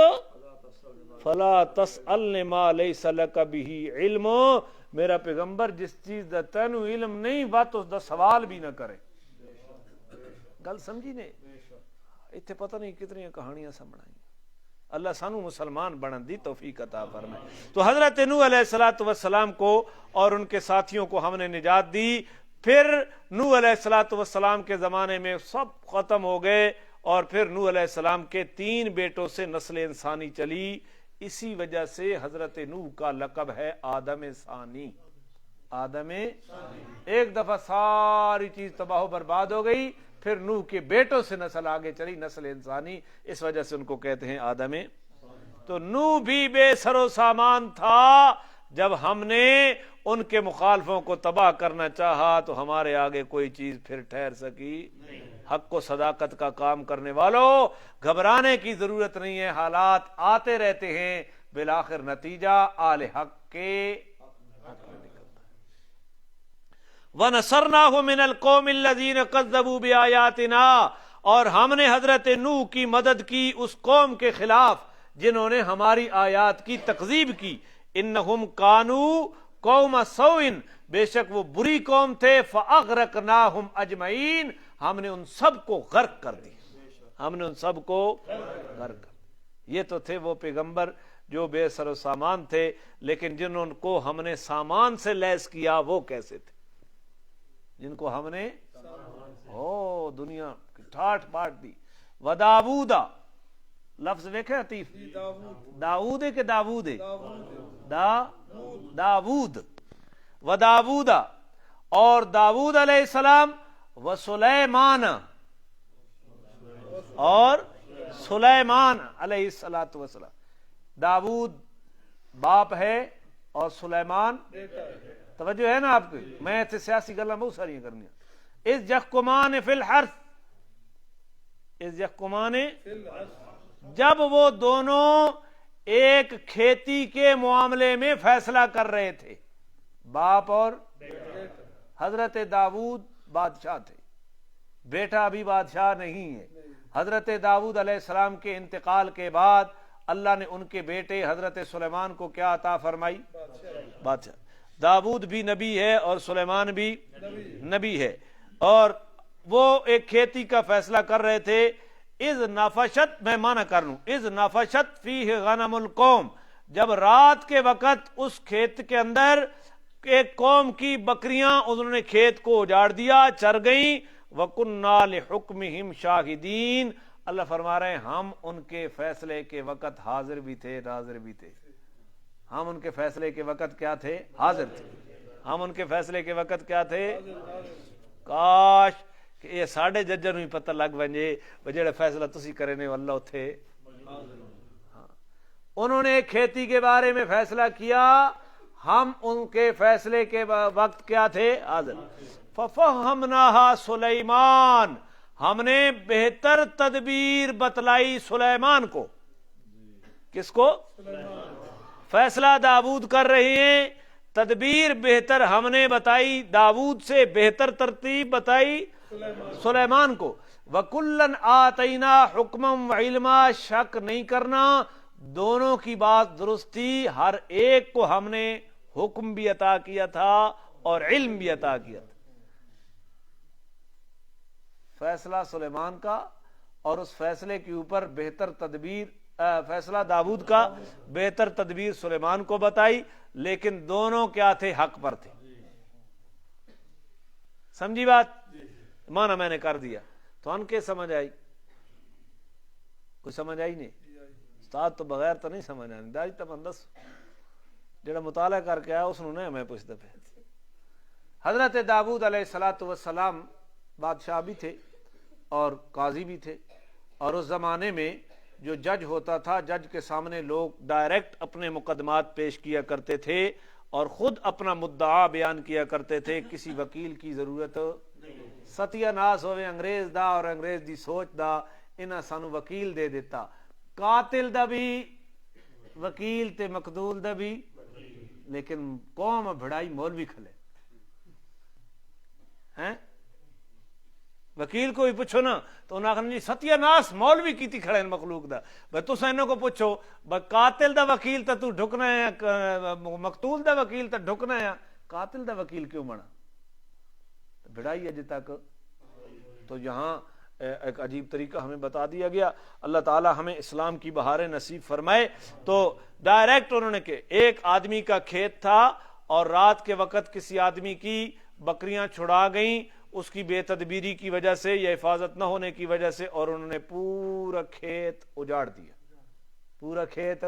فلا تسألن ما لیس لک بہ علم, میرا پیغمبر جس چیز دا تینو علم نہیں بات اس دا سوال بھی نہ کرے. گل سمجھی نے؟ اتنے پتہ نہیں کتنی کہانیاں سمجھائیں. اللہ سانو مسلمان بنن دی توفیق عطا فرمائے. تو حضرت نوح علیہ الصلوۃ والسلام کو اور ان کے ساتھیوں کو ہم نے نجات دی. پھر نوح علیہ الصلوۃ والسلام کے زمانے میں سب ختم ہو گئے, اور پھر نوح علیہ السلام کے 3 بیٹوں سے نسل انسانی چلی. اسی وجہ سے حضرت نوح کا لقب ہے آدم ثانی. آدم ایک دفعہ ساری چیز تباہ و برباد ہو گئی, پھر نوح کے بیٹوں سے نسل آگے چلی, نسل انسانی, اس وجہ سے ان کو کہتے ہیں آدم. تو نوح بھی بے سر و سامان تھا. جب ہم نے ان کے مخالفوں کو تباہ کرنا چاہا تو ہمارے آگے کوئی چیز پھر ٹھہر سکی. حق و صداقت کا کام کرنے والوں, گھبرانے کی ضرورت نہیں ہے, حالات آتے رہتے ہیں, بالآخر نتیجہ آل حق کے حق میں نکلتا ہے. وَنَصَرْنَاهُ مِنَ الْقَوْمِ الَّذِينَ كَذَّبُوا بِآيَاتِنَا, اور ہم نے حضرت نوح کی مدد کی اس قوم کے خلاف جنہوں نے ہماری آیات کی تکذیب کی. انہم کانوا قوم سوء, بے شک وہ بری قوم تھے. فاغرقناہم اجمعین, ہم نے ان سب کو غرق کر دی, ہم نے ان سب کو غرق کر. یہ تو تھے وہ پیغمبر جو بے سر و سامان تھے, لیکن جنہوں کو ہم نے سامان سے لیس کیا وہ کیسے تھے؟ جن کو ہم نے دنیا کی ٹھاٹ پاٹ دی. وداؤدا, لفظ دیکھیں عطیف, داؤد ہے کہ داود ہے؟ داود. وداؤدا, اور داود علیہ السلام, و سلیمان, اور سلیمان علیہ السلام. داود باپ ہے اور سلیمان توجہ ہے نا آپ کو؟ میں ایسے سیاسی گلاں بہت ساری کرنی. اس یحکمان فی الحرث, اس یحکمان, جب وہ دونوں ایک کھیتی کے معاملے میں فیصلہ کر رہے تھے, باپ اور حضرت داؤد بادشاہ تھے, بیٹا ابھی بادشاہ نہیں ہے. حضرت داؤد علیہ السلام کے انتقال کے بعد اللہ نے ان کے بیٹے حضرت سلیمان کو کیا عطا فرمائی؟ بادشاہ. داؤد بھی نبی ہے اور سلیمان بھی نبی ہے، اور وہ ایک کھیتی کا فیصلہ کر رہے تھے۔ اذ نفشت، میں معنی کر لوں، اذ نفشت فیہ غنم القوم، جب رات کے وقت اس کھیت کے اندر ایک قوم کی بکریاں، انہوں نے کھیت کو اجاڑ دیا، چر گئیں، وَكُنَّا لِحُكْمِهِمْ شَاهِدِينَ، اللہ فرما رہے ہیں ہم ان کے فیصلے کے وقت حاضر بھی تھے، ناظر بھی تھے۔ ہم ان کے فیصلے کے وقت کیا تھے؟ حاضر تھے۔ ہم ان کے فیصلے کے وقت کیا تھے؟ کاش کہ یہ ساڑھے ججر میں پتہ لگ بنجے جڑا فیصلہ تسی کرنے واللہ تھے۔ انہوں نے کھیتی کے بارے میں فیصلہ کیا، ہم ان کے فیصلے کے وقت کیا تھے؟ حاضر۔ فَفَهَّمْنَاهَا سُلَيْمَانَ، ہم نے بہتر تدبیر بتلائی سلیمان کو۔ کس کو؟ فیصلہ داؤد کر رہے ہیں، تدبیر بہتر ہم نے بتائی، داؤد سے بہتر ترتیب بتائی سلیمان کو۔ وَكُلًّا آتَيْنَا حُكْمًا وَعِلْمًا، شک نہیں کرنا، دونوں کی بات درست تھی، ہر ایک کو ہم نے حکم بھی عطا کیا تھا اور علم بھی عطا کیا تھا۔ فیصلہ سلیمان کا اور اس فیصلے کے اوپر بہتر تدبیر، فیصلہ داؤد کا، بہتر تدبیر سلیمان کو بتائی، لیکن دونوں کیا تھے؟ حق پر تھے۔ سمجھی بات؟ مانا میں نے کر دیا تو ان کے سمجھ آئی؟ کوئی سمجھ آئی نہیں؟ استاد تو بغیر تو نہیں سمجھ آئی، داج تو بندس جڑا مطالعہ کر کے آیا اس نے ہمیں پوچھتا پہ۔ حضرت داؤد علیہ السلام بادشاہ بھی تھے اور قاضی بھی تھے، اور اس زمانے میں جو جج ہوتا تھا، جج کے سامنے لوگ ڈائریکٹ اپنے مقدمات پیش کیا کرتے تھے اور خود اپنا مدعا بیان کیا کرتے تھے، کسی وکیل کی ضرورت ستیہ ناس ہوئے انگریز دا اور انگریز دی سوچ دا انہاں سانو وکیل دے دیتا، قاتل دا بھی وکیل تے مقتول دا بھی، لیکن قوم بھڑائی مولوی کھلے ہیں۔ وکیل کو بھی پوچھو نا تو انہاں کہنا جی ستیہ ناس مولوی کیتی کھڑے ہیں مخلوق دا، بھئی تساں انہاں کو پوچھو قاتل دا وکیل تا تو ڈھکنا ہے، مقتول دا وکیل تا ڈھکنا ہے، قاتل دا وکیل کیوں بنا؟ بھڑائی اجے تک تو یہاں ایک عجیب طریقہ ہمیں بتا دیا گیا۔ اللہ تعالی ہمیں اسلام کی بہاریں نصیب فرمائے۔ تو ڈائریکٹ انہوں نے کہ ایک آدمی کا کھیت تھا اور رات کے وقت کسی آدمی کی بکریاں چھڑا گئیں، اس کی بے تدبیری کی وجہ سے یا حفاظت نہ ہونے کی وجہ سے، اور انہوں نے پورا کھیت اجاڑ دیا، پورا کھیت۔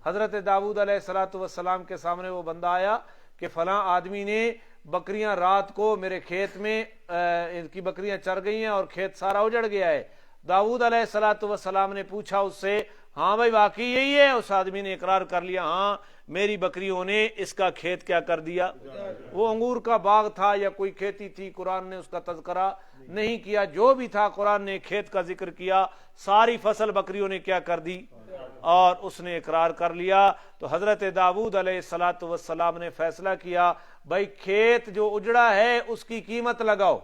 حضرت داؤد علیہ السلام کے سامنے وہ بندہ آیا کہ فلاں آدمی نے بکریاں رات کو میرے کھیت میں ان کی بکریاں چر گئی ہیں اور کھیت سارا اجڑ گیا ہے۔ داؤد علیہ السلام نے پوچھا اس سے، ہاں بھائی واقعی یہی ہے؟ اس آدمی نے اقرار کر لیا، ہاں میری بکریوں نے اس کا کھیت کیا کر دیا۔ وہ انگور کا باغ تھا یا کوئی کھیتی تھی، قرآن نے اس کا تذکرہ نہیں کیا، جو بھی تھا قرآن نے کھیت کا ذکر کیا، ساری فصل بکریوں نے کیا کر دی، اور اس نے اقرار کر لیا۔ تو حضرت داؤد علیہ السلام نے فیصلہ کیا، بھائی کھیت جو اجڑا ہے اس کی قیمت لگاؤ،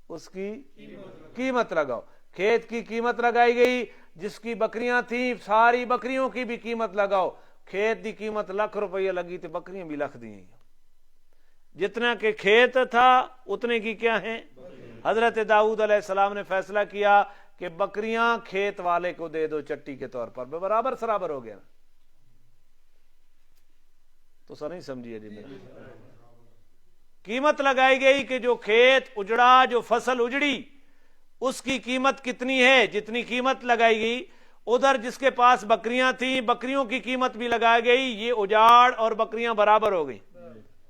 اس کی قیمت لگاؤ۔ کھیت کی قیمت لگائی گئی، جس کی بکریاں تھیں ساری بکریوں کی بھی قیمت لگاؤ۔ کھیت دی قیمت ₹1,00,000 لگی تو بکریاں بھی لکھ دی، جتنا کہ کھیت تھا اتنے کی کیا ہیں۔ حضرت داؤد علیہ السلام نے فیصلہ کیا کہ بکریاں کھیت والے کو دے دو چٹی کے طور پر، برابر سرابر ہو گیا۔ تو سر نہیں سمجھیے جی، میرا قیمت لگائی گئی کہ جو کھیت اجڑا، جو فصل اجڑی، اس کی قیمت کتنی ہے، جتنی قیمت لگائی گئی۔ ادھر جس کے پاس بکریاں تھیں بکریوں کی قیمت بھی لگائی گئی، یہ اجاڑ اور بکریاں برابر ہو گئی۔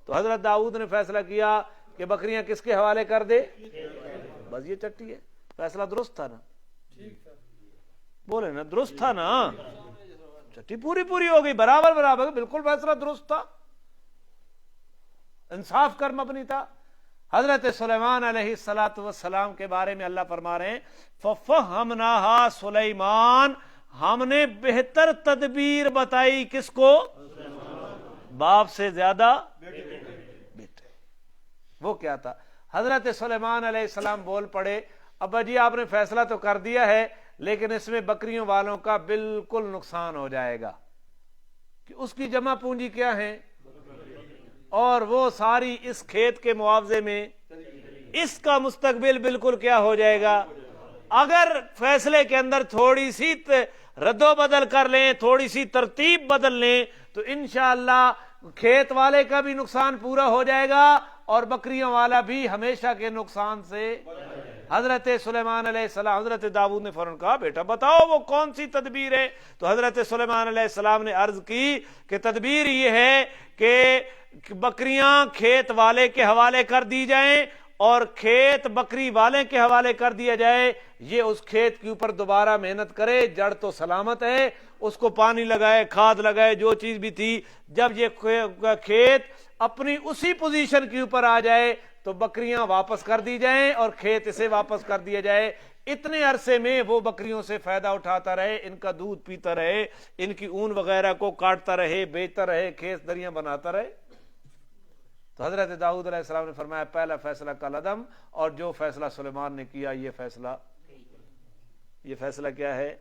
تو حضرت داؤد نے فیصلہ کیا کہ بکریاں کس کے حوالے کر دے، بس یہ چٹی ہے۔ فیصلہ درست تھا نا؟ بولے نا درست تھا نا؟ چٹی پوری ہو گئی، برابر، بالکل فیصلہ درست تھا، انصاف کر مبنی تھا۔ حضرت سلیمان علیہ السلام کے بارے میں اللہ فرما رہے ہیں فَفَهَّمْنَاهَا سلیمان، ہم نے بہتر تدبیر بتائی کس کو؟ باپ سے زیادہ بیٹے۔ وہ کیا تھا؟ حضرت سلیمان علیہ السلام بول پڑے، ابا جی آپ نے فیصلہ تو کر دیا ہے، لیکن اس میں بکریوں والوں کا بالکل نقصان ہو جائے گا۔ کہ اس کی جمع پونجی کیا ہے؟ اور وہ ساری اس کھیت کے معاوضے میں اس کا مستقبل بالکل کیا ہو جائے گا. اگر فیصلے کے اندر تھوڑی سی رد و بدل کر لیں, تھوڑی سی ترتیب بدل لیں, تو انشاءاللہ کھیت والے کا بھی نقصان پورا ہو جائے گا اور بکریوں والا بھی ہمیشہ کے نقصان سے. حضرت سلیمان علیہ السلام, حضرت داؤد نے فوراً کہا بیٹا بتاؤ وہ کون سی تدبیر ہے. تو حضرت سلیمان علیہ السلام نے عرض کی کہ تدبیر یہ ہے کہ بکریاں کھیت والے کے حوالے کر دی جائیں اور کھیت بکری والے کے حوالے کر دیا جائے. یہ اس کھیت کے اوپر دوبارہ محنت کرے, جڑ تو سلامت ہے, اس کو پانی لگائے, کھاد لگائے, جو چیز بھی تھی. جب یہ کھیت اپنی اسی پوزیشن کے اوپر آ جائے تو بکریاں واپس کر دی جائیں اور کھیت اسے واپس کر دیا جائے. اتنے عرصے میں وہ بکریوں سے فائدہ اٹھاتا رہے, ان کا دودھ پیتا رہے, ان کی اون وغیرہ کو کاٹتا رہے, بیچتا رہے, کھیت دریاں بناتا رہے. تو حضرت داؤد علیہ السلام نے فرمایا پہلا فیصلہ کل عدم, اور جو فیصلہ سلیمان نے کیا یہ فیصلہ کیا ہے.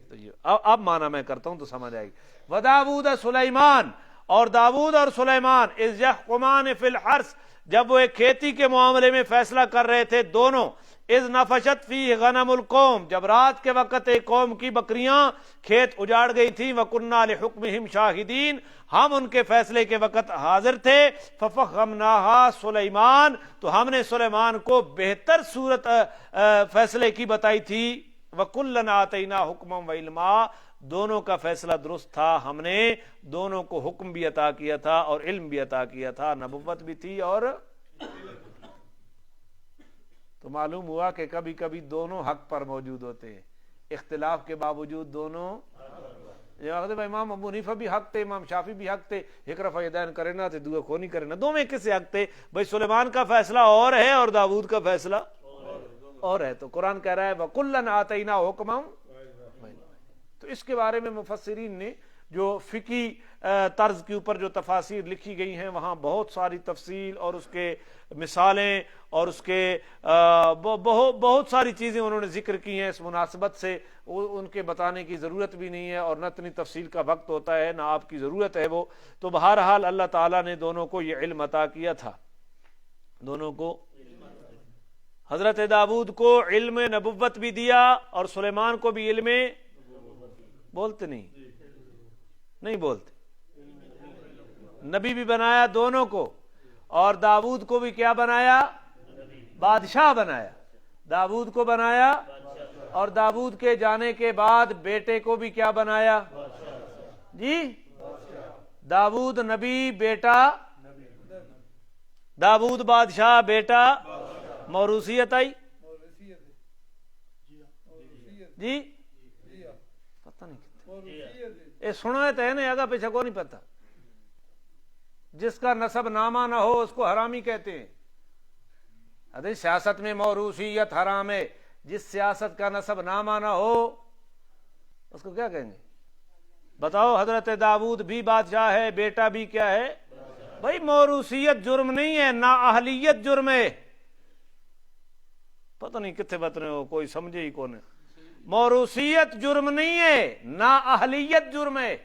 تو یہ اب مانا میں کرتا ہوں تو سمجھ آئے گی. وَدَاوُودَ سلیمان, اور داؤد اور سلیمان اذ یحکمان فی الحرث, جب وہ ایک کھیتی کے معاملے میں فیصلہ کر رہے تھے دونوں. اذ نفشت فیہ غنم القوم, جب رات کے وقت ایک قوم کی بکریاں کھیت اجاڑ گئی تھیں. وَكُنَّا لِحُكْمِهِمْ شَاهِدِينَ, ہم ان کے فیصلے کے وقت حاضر تھے. فَفَهَّمْنَاهَا سلیمان, تو ہم نے سلیمان کو بہتر صورت فیصلے کی بتائی تھی. وَكُلًّا آتَيْنَا حُكْمًا وَعِلْمًا, دونوں کا فیصلہ درست تھا, ہم نے دونوں کو حکم بھی عطا کیا تھا اور علم بھی عطا کیا تھا, نبوت بھی تھی. اور تو معلوم ہوا کہ کبھی کبھی دونوں حق پر موجود ہوتے ہیں, اختلاف کے باوجود دونوں. امام ابو حنیفہ بھی حق تھے, امام شافعی بھی حق تھے, ایک رفع یدین کرے نہ تھے, دوسرا کھونی کرے نہ, دو میں کس سے حق تھے بھائی؟ سلیمان کا فیصلہ اور ہے اور داؤد کا فیصلہ اور ہے. تو قرآن کہہ رہا ہے وَكُلًّا آتَيْنَا حُكْمًا. تو اس کے بارے میں مفسرین نے جو فقہی طرز کے اوپر جو تفاسیر لکھی گئی ہیں وہاں بہت ساری تفصیل اور اس کے مثالیں اور اس کے بہت ساری چیزیں انہوں نے ذکر کی ہیں اس مناسبت سے. ان کے بتانے کی ضرورت بھی نہیں ہے اور نہ اتنی تفصیل کا وقت ہوتا ہے نہ آپ کی ضرورت ہے وہ. تو بہرحال اللہ تعالیٰ نے دونوں کو یہ علم عطا کیا تھا, دونوں کو. حضرت داؤد کو علم نبوت بھی دیا اور سلیمان کو بھی علم, بولتے نہیں بولتے, نبی بھی بنایا دونوں کو. اور داؤد کو بھی کیا بنایا؟ بادشاہ بنایا. داؤد کو بنایا اور داؤد کے جانے کے بعد بیٹے کو بھی کیا بنایا جی؟ داؤد نبی, بیٹا داؤد بادشاہ, بیٹا موروثیت آئی جی. پتہ نہیں یہ سنا ہے تو ہے نا, آگا پیچھا کو نہیں پتہ. جس کا نسب نامہ نہ ہو اس کو حرامی کہتے ہیں. حدیث سیاست میں موروثیت حرام ہے, جس سیاست کا نسب نامہ نہ ہو اس کو کیا کہیں گے؟ بتاؤ. حضرت داؤد بھی بادشاہ ہے, بیٹا بھی کیا ہے بھائی؟ موروثیت جرم نہیں ہے, نااہلیت جرم ہے. پتہ نہیں کتنے بت رہے ہو, کوئی سمجھے ہی کون ہے. موروثیت جرم نہیں ہے, نااہلیت جرم ہے.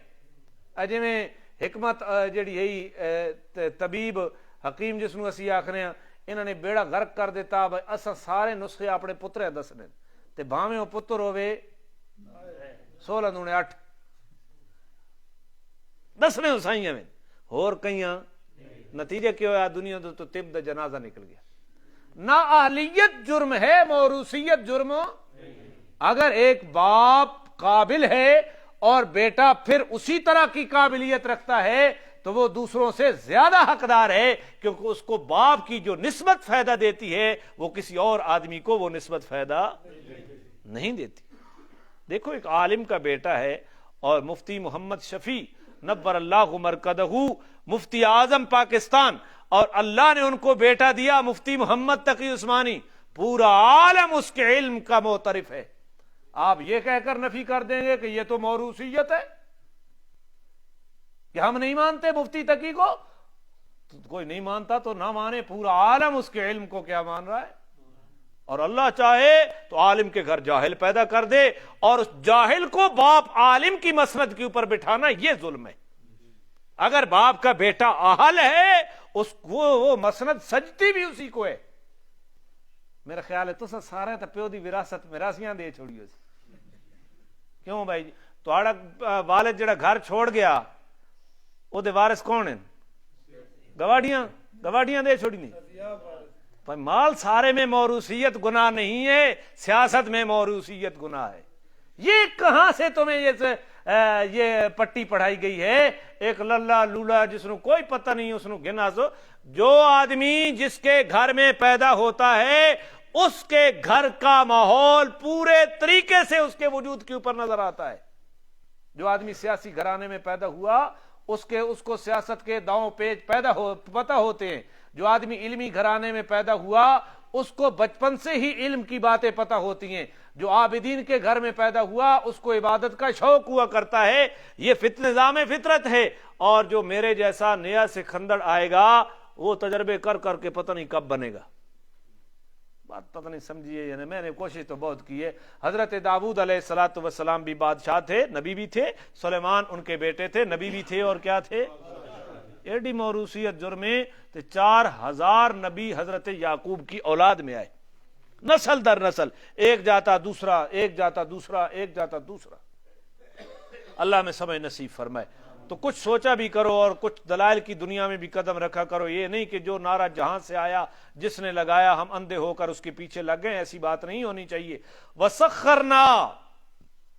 اجے میں حکمت جڑی ہے طبیب حکیم جس نو اسی آکھنے ہیں, انہوں نے بیڑا غرق کر دیتا. بھائی اساں سارے نسخے اپنے پترے دسنے تے بھاویں او پتر ہوے 16 دنے 8 دسنے اسائیاں میں ہور کئیاں. نتیجہ کیا ہوا؟ دنیا تو طب دا جنازہ نکل گیا. نااہلیت جرم ہے, موروثیت جرم. اگر ایک باپ قابل ہے اور بیٹا پھر اسی طرح کی قابلیت رکھتا ہے تو وہ دوسروں سے زیادہ حقدار ہے, کیونکہ اس کو باپ کی جو نسبت فائدہ دیتی ہے وہ کسی اور آدمی کو وہ نسبت فائدہ نہیں دیتی. دیکھو ایک عالم کا بیٹا ہے اور مفتی محمد شفیع نبر اللہ مرکدہ, مفتی اعظم پاکستان, اور اللہ نے ان کو بیٹا دیا مفتی محمد تقی عثمانی. پورا عالم اس کے علم کا معترف ہے. آپ یہ کہہ کر نفی کر دیں گے کہ یہ تو موروثیت ہے, کہ ہم نہیں مانتے مفتی تقی کو؟ تو کوئی نہیں مانتا تو نہ مانے, پورا عالم اس کے علم کو کیا مان رہا ہے. اور اللہ چاہے تو عالم کے گھر جاہل پیدا کر دے, اور اس جاہل کو باپ عالم کی مسند کے اوپر بٹھانا یہ ظلم ہے. اگر باپ کا بیٹا اہل ہے اس وہ مسند سجتی بھی اسی کو ہے. میرا خیال ہے تسا سارے تے پیو دی وراثت میراثیاں دے چھوڑیو سی. کیوں بھائی تہاڑا والد جڑا گھر چھوڑ گیا او دے وارث کون ہیں؟ گواڑیاں دے چھوڑی نہیں. بھائی مال سارے میں موروثیت گناہ نہیں ہے، سیاست میں موروثیت گناہ ہے. یہ کہاں سے تمہیں یہ پٹی پڑھائی گئی ہے؟ ایک للہ لولا جس نو کوئی پتہ نہیں اس نو گنا سو. جو آدمی جس کے گھر میں پیدا ہوتا ہے اس کے گھر کا ماحول پورے طریقے سے اس کے وجود کے اوپر نظر آتا ہے. جو آدمی سیاسی گھرانے میں پیدا ہوا اس کو سیاست کے داؤں پیچ پتہ ہوتے ہیں. جو آدمی علمی گھرانے میں پیدا ہوا اس کو بچپن سے ہی علم کی باتیں پتہ ہوتی ہیں. جو عابدین کے گھر میں پیدا ہوا اس کو عبادت کا شوق ہوا کرتا ہے. یہ نظام فطرت ہے. اور جو میرے جیسا نیا سے کھندڑ آئے گا وہ تجربے کر کر کے پتہ نہیں کب بنے گا. بات پتہ نہیں سمجھیے یعنی میں نے کوشش تو بہت کی ہے. حضرت داؤد علیہ الصلوۃ والسلام بھی بادشاہ تھے، نبی بھی تھے. سلیمان ان کے بیٹے تھے، نبی بھی تھے اور کیا تھے؟ ایڈی موروثیت جرمیں تے 4000 نبی حضرت یعقوب کی اولاد میں آئے، نسل در نسل، ایک جاتا دوسرا، ایک جاتا دوسرا، ایک جاتا دوسرا. اللہ میں سمجھ نصیب فرمائے. تو کچھ سوچا بھی کرو اور کچھ دلائل کی دنیا میں بھی قدم رکھا کرو. یہ نہیں کہ جو نعرہ جہاں سے آیا جس نے لگایا ہم اندھے ہو کر اس کے پیچھے لگ گئے. ایسی بات نہیں ہونی چاہیے. وسخرنا،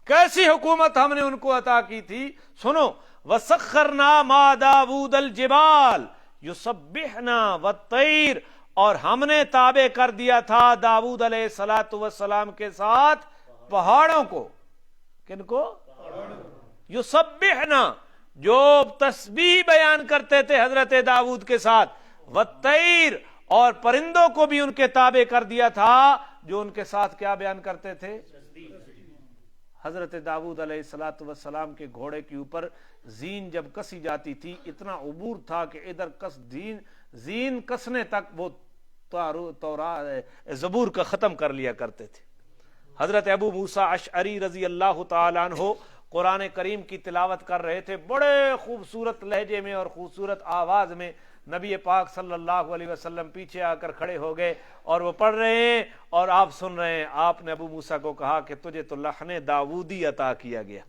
کیسی حکومت ہم نے ان کو عطا کی تھی. سنو، وسخرنا ما داود الجبال یسبحنا والطیر، اور ہم نے تابع کر دیا تھا داود علیہ الصلوۃ والسلام کے ساتھ پہاڑوں کو. کن کو؟ یسبحنا، جو تسبیح بیان کرتے تھے حضرت داؤد کے ساتھ. والطیر، اور پرندوں کو بھی ان کے تابع کر دیا تھا جو ان کے ساتھ کیا بیان کرتے تھے؟ حضرت داؤد علیہ الصلوۃ والسلام کے گھوڑے کے اوپر زین جب کسی جاتی تھی اتنا عبور تھا کہ ادھر کس زین کسنے تک وہ زبور کا ختم کر لیا کرتے تھے. حضرت ابو موسیٰ اشعری رضی اللہ تعالیٰ عنہ قرآن کریم کی تلاوت کر رہے تھے بڑے خوبصورت لہجے میں اور خوبصورت آواز میں. نبی پاک صلی اللہ علیہ وسلم پیچھے آ کر کھڑے ہو گئے اور وہ پڑھ رہے ہیں اور آپ سن رہے ہیں. آپ نے ابو موسیٰ کو کہا کہ تجھے تو لحن داودی عطا کیا گیا،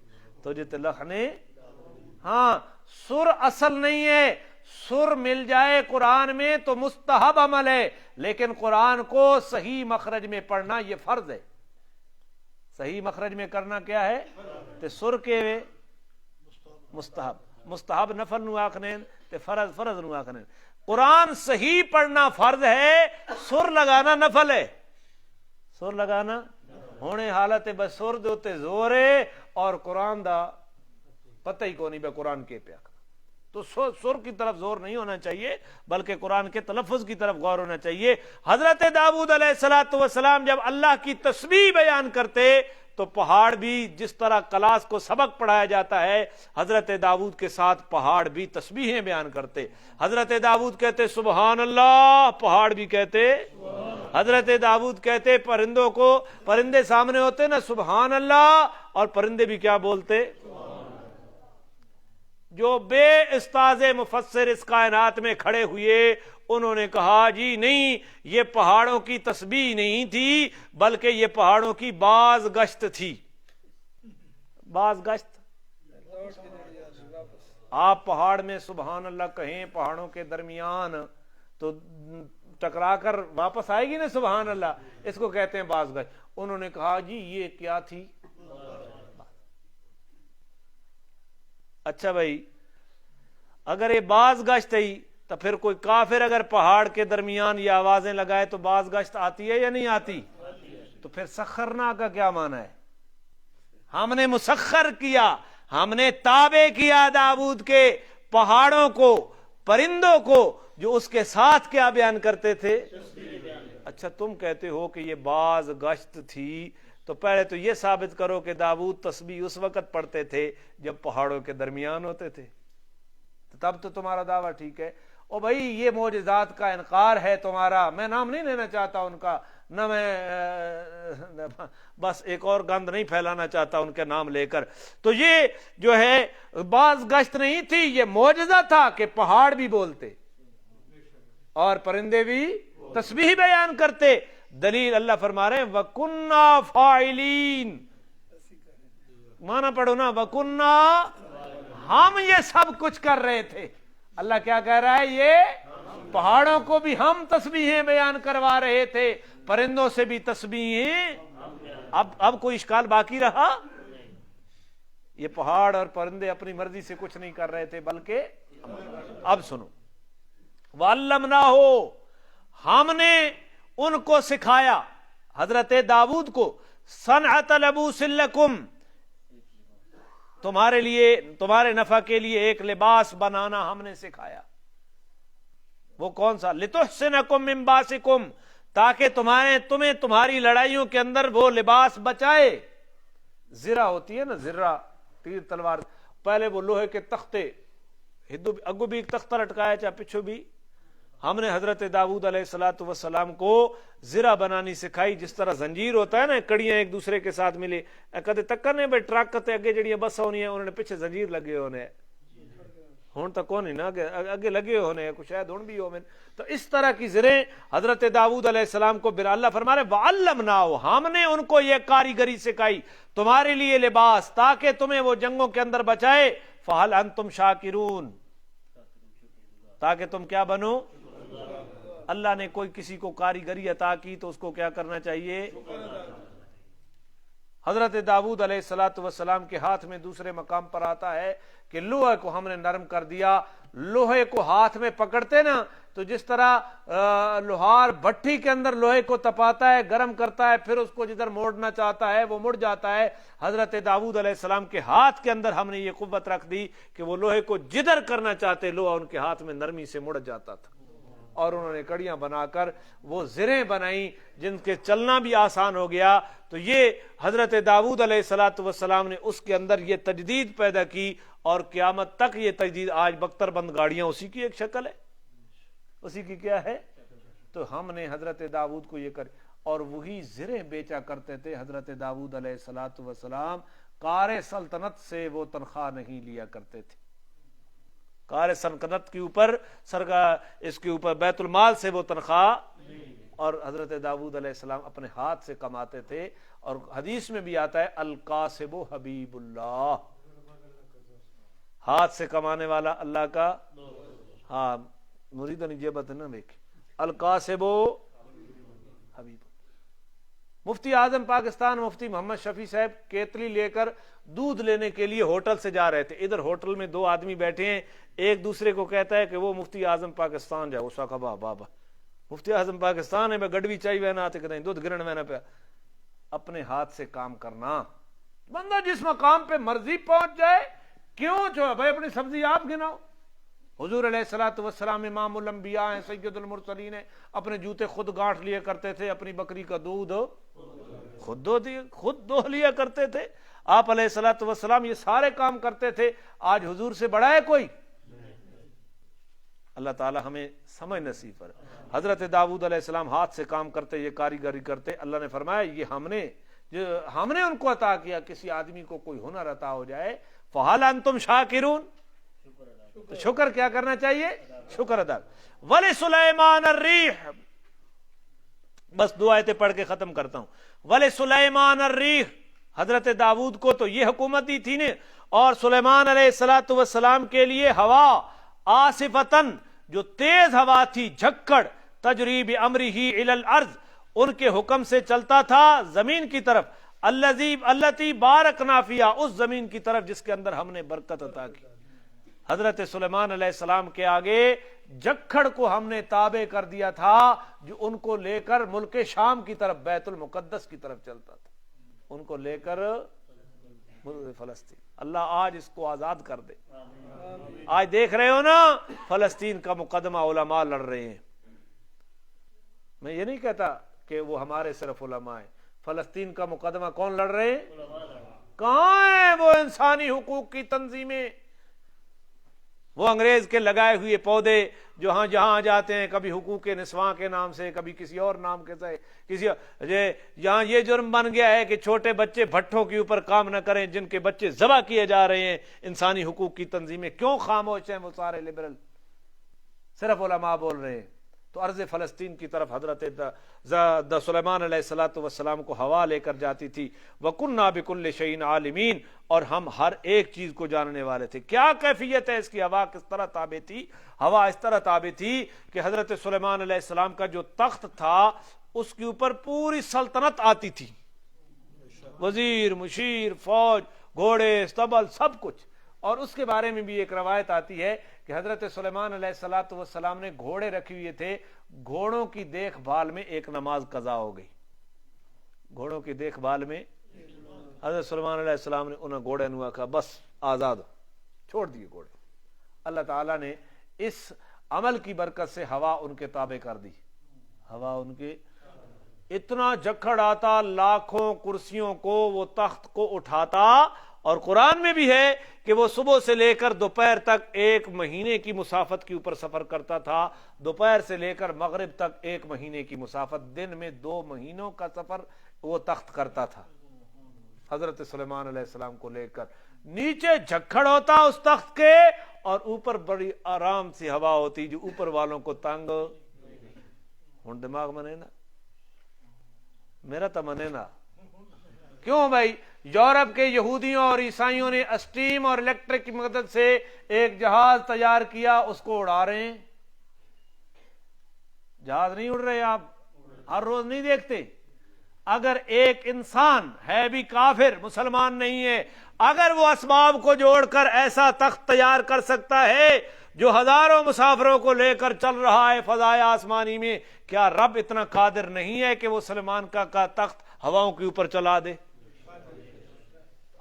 تجھے تو لحن، ہاں سر اصل نہیں ہے. سر مل جائے قرآن میں تو مستحب عمل ہے، لیکن قرآن کو صحیح مخرج میں پڑھنا یہ فرض ہے. صحیح مخرج میں کرنا کیا ہے؟ تے سر کے مستحب نفل نو آکھنے تے فرض نو آکھنے. قرآن صحیح پڑھنا فرض ہے، سر لگانا نفل ہے. سر لگانا ہونے حالت بس سر دے تے زور ہے اور قرآن دا پتہ ہی کو نہیں بے قرآن کے پیا. تو سر کی طرف زور نہیں ہونا چاہیے بلکہ قرآن کے تلفظ کی طرف غور ہونا چاہیے. حضرت داؤد علیہ الصلوۃ والسلام جب اللہ کی تسبیح بیان کرتے تو پہاڑ بھی جس طرح کلاس کو سبق پڑھایا جاتا ہے حضرت داؤد کے ساتھ پہاڑ بھی تسبیحیں بیان کرتے. حضرت داؤد کہتے سبحان اللہ، پہاڑ بھی کہتے. حضرت داؤد کہتے پرندوں کو، پرندے سامنے ہوتے نا سبحان اللہ، اور پرندے بھی کیا بولتے؟ جو بے استاذ مفسر اس کائنات میں کھڑے ہوئے انہوں نے کہا جی نہیں، یہ پہاڑوں کی تسبیح نہیں تھی بلکہ یہ پہاڑوں کی باز گشت تھی. باز گشت، آپ پہاڑ میں سبحان اللہ کہیں پہاڑوں کے درمیان تو ٹکرا کر واپس آئے گی نا سبحان اللہ، اس کو کہتے ہیں باز گشت. انہوں نے کہا جی یہ کیا تھی؟ اچھا بھائی اگر یہ باز گشت ہے تو پھر کوئی کافر اگر پہاڑ کے درمیان یہ آوازیں لگائے تو باز گشت آتی ہے یا نہیں آتی؟ تو پھر سخرنا کا کیا معنی ہے؟ ہم نے مسخر کیا، ہم نے تابع کیا داؤد کے پہاڑوں کو، پرندوں کو جو اس کے ساتھ کیا بیان کرتے تھے. اچھا تم کہتے ہو کہ یہ باز گشت تھی تو پہلے تو یہ ثابت کرو کہ داؤد تسبیح اس وقت پڑھتے تھے جب پہاڑوں کے درمیان ہوتے تھے، تب تو تمہارا دعویٰ ٹھیک ہے. او بھائی یہ معجزات کا انکار ہے تمہارا. میں نام نہیں لینا چاہتا ان کا، نہ میں بس ایک اور گند نہیں پھیلانا چاہتا ان کے نام لے کر. تو یہ جو ہے باز گشت نہیں تھی، یہ معجزہ تھا کہ پہاڑ بھی بولتے. اور پرندے بھی تسبیح بیان کرتے. دلیل اللہ فرما رہے ہیں وَكُنَّا فَاعِلِينَ. مانا پڑھو نا, وَكُنَّا, ہم یہ سب کچھ کر رہے تھے. اللہ کیا کہہ رہا ہے؟ یہ پہاڑوں کو بھی ہم تسبیحیں بیان کروا رہے تھے, پرندوں سے بھی تسبیحیں. اب کوئی اشکال باقی رہا؟ یہ پہاڑ اور پرندے اپنی مرضی سے کچھ نہیں کر رہے تھے, بلکہ اب سنو, وَعَلَّمْنَاهُ, ہم نے ان کو سکھایا, حضرت داؤد کو, صَنْعَةَ لَبُوسٍ لَكُمْ, تمہارے لیے, تمہارے نفع کے لیے ایک لباس بنانا ہم نے سکھایا. وہ کون سا؟ لِتُحْسِنَكُمْ مِنْ بَاسِكُمْ, تاکہ تمہیں تمہاری لڑائیوں کے اندر وہ لباس بچائے. زرہ ہوتی ہے نا, زرہ, تیر تلوار. پہلے وہ لوہے کے تختے, اگو بھی تختہ لٹکایا چاہے پچھو بھی. ہم نے حضرت داؤد علیہ السلام کو زرہ بنانی سکھائی. جس طرح زنجیر ہوتا ہے نا, کڑیاں ایک دوسرے کے ساتھ ملے, کدے تکنے بھائی ٹرک تے اگے جڑیاں بس ہونی ہے انہوں نے پیچھے زنجیر لگے ہونے, ہون تک کون نا اگے لگے ہونے, کچھ شاید ہون بھی ہو. تو اس طرح کی زریں حضرت داؤد علیہ السلام کو اللہ فرما رہے وَعَلَّمْنَاهُ, ہم نے ان کو یہ کاریگری سکھائی تمہارے لیے لباس, تاکہ تمہیں وہ جنگوں کے اندر بچائے. فَهَلْ أَنْتُمْ شَاكِرُونَ, تاکہ تم کیا بنو. اللہ نے کوئی کسی کو کاریگری عطا کی تو اس کو کیا کرنا چاہیے. حضرت داؤد علیہ السلام کے ہاتھ میں دوسرے مقام پر آتا ہے کہ لوہے کو ہم نے نرم کر دیا. لوہے کو ہاتھ میں پکڑتے نا, تو جس طرح لوہار بھٹی کے اندر لوہے کو تپاتا ہے, گرم کرتا ہے, پھر اس کو جدھر موڑنا چاہتا ہے وہ مڑ جاتا ہے. حضرت داؤد علیہ السلام کے ہاتھ کے اندر ہم نے یہ قوت رکھ دی کہ وہ لوہے کو جدھر کرنا چاہتے لوہا ان کے ہاتھ میں نرمی سے مڑ جاتا تھا. اور انہوں نے کڑیاں بنا کر وہ زریں بنائیں جن کے چلنا بھی آسان ہو گیا. تو یہ حضرت داؤد علیہ السلام نے اس کے اندر یہ تجدید پیدا کی, اور قیامت تک یہ تجدید آج بختر بند گاڑیاں اسی کی ایک شکل ہے, اسی کی کیا ہے. تو ہم نے حضرت داؤد کو یہ کر, اور وہی زریں بیچا کرتے تھے. حضرت داؤد علیہ السلام کار سلطنت سے وہ تنخواہ نہیں لیا کرتے تھے. کار سلطنت کے اوپر اس کے اوپر بیت المال سے وہ تنخواہ, اور حضرت داؤد علیہ السلام اپنے ہاتھ سے کماتے تھے. اور حدیث میں بھی آتا ہے القاسب حبیب اللہ, ہاتھ سے کمانے والا اللہ کا. ہاں مرید نجیبت نا دیکھ, القاسب حبیب. مفتی اعظم پاکستان مفتی محمد شفیع صاحب کیتلی لے کر دودھ لینے کے لیے ہوٹل سے جا رہے تھے. ادھر ہوٹل میں دو آدمی بیٹھے ہیں, ایک دوسرے کو کہتا ہے کہ وہ مفتی اعظم پاکستان جاؤ. اس کا بابا مفتی اعظم پاکستان ہے, میں گڑوی چاہیے وہنا آتے کہتے ہیں دودھ گرن وہنا پہ. اپنے ہاتھ سے کام کرنا. بندہ جس مقام پہ مرضی پہنچ جائے, کیوں جو بھائی اپنی سبزی آپ گناؤ. حضور علیہ السلام امام الانبیاء ہیں, سید المرسلین ہیں, اپنے جوتے خود گانٹھ لیا کرتے تھے, اپنی بکری کا دودھ خود دو لیا کرتے تھے. آپ علیہ السلام یہ سارے کام کرتے تھے. آج حضور سے بڑا ہے کوئی؟ اللہ تعالی ہمیں سمجھ نصیب پر. حضرت داؤد علیہ السلام ہاتھ سے کام کرتے, یہ کاریگری کرتے. اللہ نے فرمایا یہ ہم نے ان کو عطا کیا. کسی آدمی کو کوئی ہنر عطا ہو جائے, فَهَلْ أَنْتُمْ شَاكِرُونَ, تو شکر کیا کرنا چاہیے, شکر ادا. وَلِسُلَيْمَانَ الرِّيحَ, بس دو آیتیں پڑھ کے ختم کرتا ہوں. وَلِسُلَيْمَانَ الرِّيحَ, حضرت داؤد کو تو یہ حکومت دی تھی نے, اور سلیمان علیہ السلام کے لیے ہوا آصفتن, جو تیز ہوا تھی, جھکڑ, تجری بامرہ الی الارض, ان کے حکم سے چلتا تھا زمین کی طرف. التی بارکنا فیہا, اس زمین کی طرف جس کے اندر ہم نے برکت عطا کی. حضرت سلیمان علیہ السلام کے آگے جکھڑ کو ہم نے تابع کر دیا تھا, جو ان کو لے کر ملک شام کی طرف, بیت المقدس کی طرف چلتا تھا, ان کو لے کر فلسطین. اللہ آج اس کو آزاد کر دے. آج دیکھ رہے ہو نا فلسطین کا مقدمہ علماء لڑ رہے ہیں. میں یہ نہیں کہتا کہ وہ ہمارے صرف علماء ہیں. فلسطین کا مقدمہ کون لڑ رہے ہیں؟ کہاں ہیں وہ انسانی حقوق کی تنظیمیں؟ وہ انگریز کے لگائے ہوئے پودے جو ہاں جہاں جاتے ہیں, کبھی حقوق نسواں کے نام سے, کبھی کسی اور نام کے سے, یہاں یہ جرم بن گیا ہے کہ چھوٹے بچے بھٹوں کے اوپر کام نہ کریں, جن کے بچے ذبح کیے جا رہے ہیں. انسانی حقوق کی تنظیمیں کیوں خاموش ہیں؟ وہ سارے لبرل, صرف علماء بول رہے ہیں. تو ارض فلسطین کی طرف حضرت سلیمان علیہ السلام کو ہوا لے کر جاتی تھی. وَكُنَّا بِكُلِّ شَيْءٍ عَالِمِينَ، اور ہم ہر ایک چیز کو جاننے والے تھے. کیا کیفیت ہے اس کی؟ ہوا کس طرح تابع تھی؟ ہوا اس طرح تابع تھی کہ حضرت سلیمان علیہ السلام کا جو تخت تھا اس کے اوپر پوری سلطنت آتی تھی، وزیر، مشیر، فوج، گھوڑے، استبل، سب کچھ. اور اس کے بارے میں بھی ایک روایت آتی ہے کہ حضرت سلیمان علیہ السلام نے گھوڑے رکھے ہوئے تھے، گھوڑوں کی دیکھ بھال میں ایک نماز قضا ہو گئی. گھوڑوں کی دیکھ بھال میں حضرت سلیمان علیہ السلام نے انہیں گھوڑے نوا کہا بس آزاد چھوڑ دیے گھوڑے. اللہ تعالیٰ نے اس عمل کی برکت سے ہوا ان کے تابع کر دی. ہوا ان کے اتنا جکڑ آتا، لاکھوں کرسیوں کو وہ تخت کو اٹھاتا. اور قرآن میں بھی ہے کہ وہ صبح سے لے کر دوپہر تک 1 مہینے کی مسافت کے اوپر سفر کرتا تھا، دوپہر سے لے کر مغرب تک 1 مہینے کی مسافت، دن میں 2 مہینوں کا سفر وہ تخت کرتا تھا حضرت سلیمان علیہ السلام کو لے کر. نیچے جھکڑ ہوتا اس تخت کے، اور اوپر بڑی آرام سی ہوا ہوتی جو اوپر والوں کو تنگ. ہن دماغ منے نا میرا تو منے نا. کیوں بھائی؟ یورپ کے یہودیوں اور عیسائیوں نے اسٹیم اور الیکٹرک کی مدد سے ایک جہاز تیار کیا، اس کو اڑا رہے ہیں. جہاز نہیں اڑ رہے؟ آپ ہر روز نہیں دیکھتے؟ اگر ایک انسان ہے بھی کافر، مسلمان نہیں ہے، اگر وہ اسباب کو جوڑ کر ایسا تخت تیار کر سکتا ہے جو ہزاروں مسافروں کو لے کر چل رہا ہے فضائے آسمانی میں، کیا رب اتنا قادر نہیں ہے کہ وہ سلیمان کا تخت ہواؤں کے اوپر چلا دے؟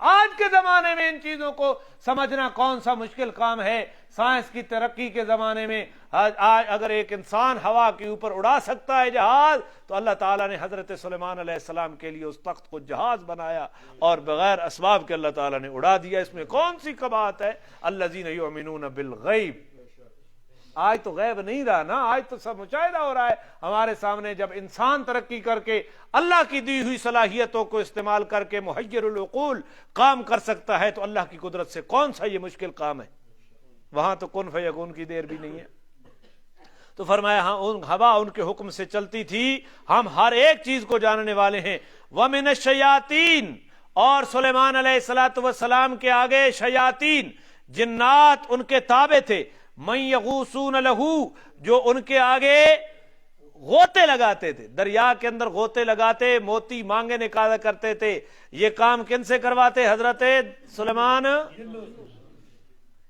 آج کے زمانے میں ان چیزوں کو سمجھنا کون سا مشکل کام ہے. سائنس کی ترقی کے زمانے میں آج اگر ایک انسان ہوا کے اوپر اڑا سکتا ہے جہاز، تو اللہ تعالیٰ نے حضرت سلیمان علیہ السلام کے لیے اس تخت کو جہاز بنایا اور بغیر اسباب کے اللہ تعالیٰ نے اڑا دیا. اس میں کون سی قباحت ہے؟ الذین یؤمنون بالغیب. آج تو غیب نہیں رہا نا، آج تو سب مشاہدہ ہو رہا ہے ہمارے سامنے. جب انسان ترقی کر کے اللہ کی دی ہوئی صلاحیتوں کو استعمال کر کے محیر العقول کام کر سکتا ہے، تو اللہ کی قدرت سے کون سا یہ مشکل کام ہے؟ وہاں تو کن فیکون کی دیر بھی نہیں ہے. تو فرمایا ہاں ہوا ان کے حکم سے چلتی تھی، ہم ہر ایک چیز کو جاننے والے ہیں. وَمِنَ الشَّيَاطِينِ، اور سلیمان علیہ السلام کے آگے شیاطین، جنات ان کے تابع تھے. مَن یغوصون لہو، جو ان کے آگے غوطے لگاتے تھے، دریا کے اندر غوطے لگاتے، موتی مانگے نکالا کرتے تھے. یہ کام کن سے کرواتے؟ حضرت سلیمان،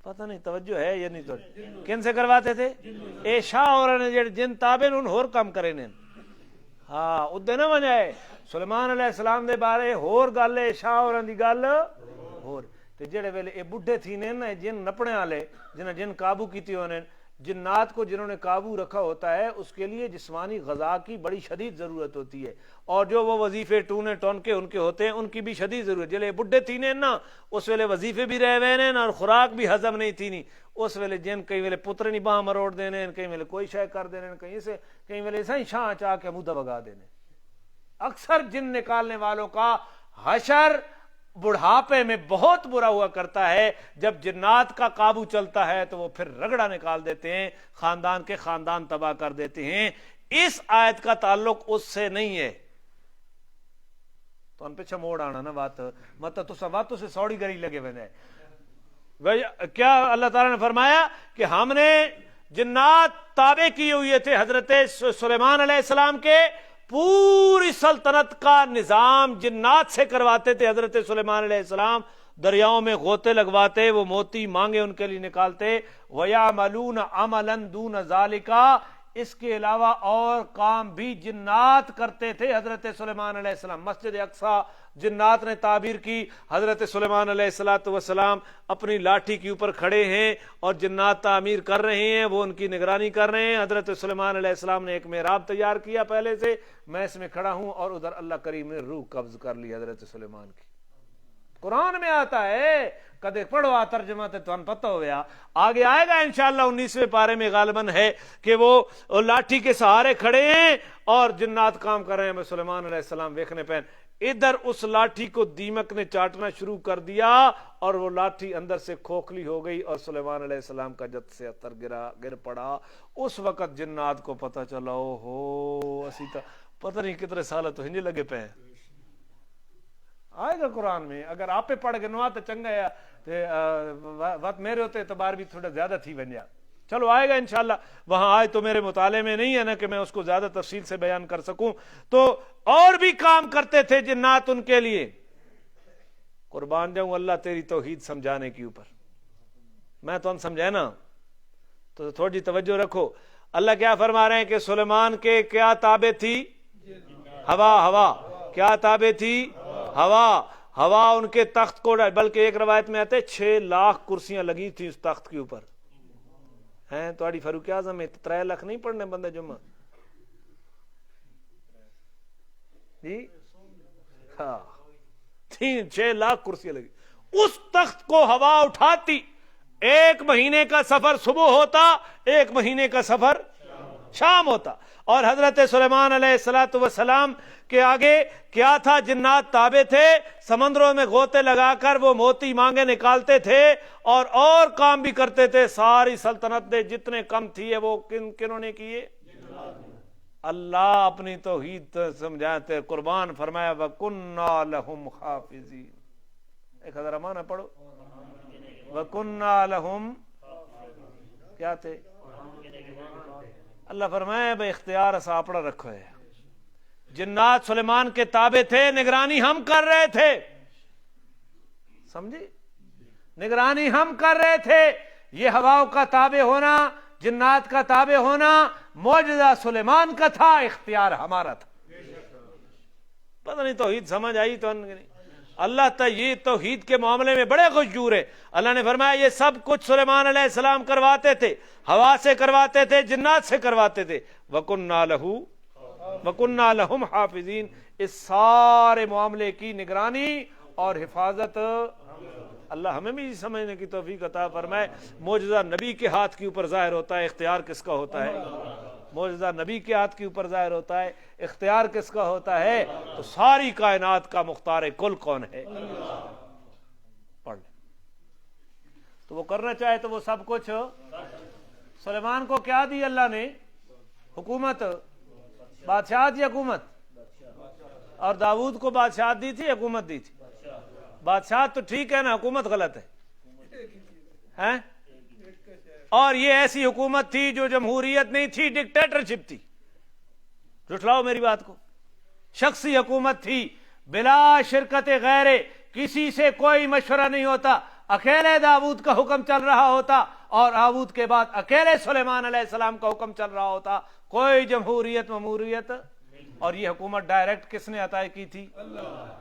پتہ نہیں توجہ ہے یا نہیں توجہ، کن سے کرواتے تھے؟ اے شاہ اور جن تابع ان ہور کام کرے نے. ہاں ادھے نہ وجہ سلیمان علیہ السلام دے بارے ہور گل ہے، شاہ اور دی گل ہور. تے جڑے ویلے اے بڈھے تھی نے نا جن نپنے والے، جنہیں جن قابو کیتی ہونے، جنات کو جنہوں نے قابو رکھا ہوتا ہے، اس کے لیے جسمانی غذا کی بڑی شدید ضرورت ہوتی ہے. اور جو وہ وظیفے ٹونے ٹون کے ان کے ہوتے ہیں، ان کی بھی شدید ضرورت. جلے بڈھے تھی نے نا اس ویلے وظیفے بھی رہ وے نے اور خوراک بھی ہضم نہیں تھی. نہیں اس ویلے جن کئی ویلے پتر نہیں باہ مروڑ دینے، کئی ویلے کوئی شے کر دینے، کئی ویلے ایسا ہی شاہ چاہ کے مدہ بگا دینے. اکثر جن نکالنے والوں کا حشر بڑھاپے میں بہت برا ہوا کرتا ہے. جب جنات کا قابو چلتا ہے تو وہ پھر رگڑا نکال دیتے ہیں، خاندان کے خاندان تباہ کر دیتے ہیں. اس آیت کا تعلق اس سے نہیں ہے. تو ان پیچھے موڑ آنا نا بات مطلب تو سب سے سوڑی گری لگے ہوئے. کیا اللہ تعالیٰ نے فرمایا کہ ہم نے جنات تابع کیے ہوئے تھے حضرت سلیمان علیہ السلام کے. پوری سلطنت کا نظام جنات سے کرواتے تھے. حضرت سلیمان علیہ السلام دریاؤں میں غوطے لگواتے، وہ موتی مانگے ان کے لیے نکالتے. وَيَعْمَلُونَ عَمَلًا دُونَ ذَلِكَ، اس کے علاوہ اور کام بھی جنات کرتے تھے حضرت سلیمان علیہ السلام. مسجد اقصیٰ جنات نے تعبیر کی. حضرت سلیمان علیہ السلام اپنی لاٹھی کے اوپر کھڑے ہیں اور جنات تعمیر کر رہے ہیں، وہ ان کی نگرانی کر رہے ہیں. حضرت سلیمان علیہ السلام نے ایک محراب تیار کیا پہلے سے، میں اس میں کھڑا ہوں، اور ادھر اللہ کریم نے روح قبض کر لی حضرت سلیمان کی. قرآن میں آتا ہے، کدے پڑھو ترجمہ تے تمہیں پتہ ہو گیا. آگے آئے گا انشاءاللہ 19ویں پارے میں غالباً ہے کہ وہ لاٹھی کے سہارے کھڑے ہیں اور جنات کام کر رہے ہیں. سلیمان علیہ السلام ویکھنے پہ ادھر اس لاٹھی کو دیمک نے چاٹنا شروع کر دیا اور وہ لاٹھی اندر سے کھوکھلی ہو گئی اور سلیمان علیہ السلام کا جد سے اتر گر پڑا. اس وقت جنات کو پتہ چلا او ہو اسی پتہ نہیں کتنے سال تو ہنجے لگے پے. آئے گا قرآن میں, اگر آپ پہ پڑھ گنوا تو چنگا ہے, وقت میرے ہوتے اعتبار بھی تھوڑا زیادہ تھی بن جا. چلو آئے گا انشاءاللہ. وہاں آئے تو میرے مطالعے میں نہیں ہے نا کہ میں اس کو زیادہ تفصیل سے بیان کر سکوں. تو اور بھی کام کرتے تھے جنات ان کے لیے. قربان جاؤں اللہ تیری توحید سمجھانے کے اوپر, میں تو سمجھائے نا, تو تھوڑی توجہ رکھو. اللہ کیا فرما رہے ہیں کہ سلیمان کے کیا تابع تھی؟ ہوا. کیا تابع تھی؟ ہوا ان کے تخت کو, بلکہ ایک روایت میں آتے 6 لاکھ کرسیاں لگی تھی اس تخت کے اوپر. ہیں تھوڑی فاروق اعظم میں 3 لاکھ نہیں پڑھنے بندے جمعہ جی, ہاں 6 لاکھ کرسیاں لگی. اس تخت کو ہوا اٹھاتی, 1 مہینے کا سفر صبح ہوتا, 1 مہینے کا سفر شام ہوتا. اور حضرت سلیمان علیہ السلام کے آگے کیا تھا؟ جنات تابع تھے. سمندروں میں غوطے لگا کر وہ موتی مانگے نکالتے تھے اور کام بھی کرتے تھے. ساری سلطنت دے جتنے کم تھی وہ کنہوں نے کیے؟ اللہ اپنی توحید سمجھاتے. قربان فرمایا وَكُنَّا لَهُمْ حَافِظِينَ. ایک حضرت مانا پڑھو, وَكُنَّا لَهُمْ کیا تھے؟ اللہ فرمایا بے اختیار ساپڑا رکھو ہے. جنات سلیمان کے تابع تھے, نگرانی ہم کر رہے تھے. سمجھے؟ نگرانی ہم کر رہے تھے. یہ ہواؤں کا تابع ہونا, جنات کا تابع ہونا معجزہ سلیمان کا تھا, اختیار ہمارا تھا. پتہ نہیں توحید سمجھ آئی تو نہیں. اللہ یہ توحید کے معاملے میں بڑے غیور ہے. اللہ نے فرمایا یہ سب کچھ سلیمان علیہ السلام کرواتے تھے, ہوا سے کرواتے تھے, جنات سے کرواتے تھے. وَكُنَّا لَهُمْ حَافِظِينَ. اس سارے معاملے کی نگرانی اور حفاظت اللہ ہمیں بھی سمجھنے کی توفیق عطا فرمائے. معجزہ نبی کے ہاتھ کے اوپر ظاہر ہوتا ہے, اختیار کس کا ہوتا ہے؟ معجزہ نبی کے ہاتھ کے اوپر ظاہر ہوتا ہے, اختیار کس کا ہوتا ہے؟ تو ساری کائنات کا مختار کل کون ہے؟ پڑھ لیں. تو وہ کرنا چاہے تو وہ سب کچھ. سلیمان کو کیا دی اللہ نے؟ حکومت, بادشاہت یا حکومت؟ اور داؤد کو بادشاہت دی تھی, حکومت دی تھی؟ بادشاہت تو ٹھیک ہے نا, حکومت غلط ہے. اور یہ ایسی حکومت تھی جو جمہوریت نہیں تھی, ڈکٹیٹرشپ تھی. جھٹلاؤ میری بات کو. شخصی حکومت تھی بلا شرکت غیرے, کسی سے کوئی مشورہ نہیں ہوتا. اکیلے داؤد کا حکم چل رہا ہوتا اور داؤد کے بعد اکیلے سلیمان علیہ السلام کا حکم چل رہا ہوتا. کوئی جمہوریت مموریت. اور یہ حکومت ڈائریکٹ کس نے عطا کی تھی؟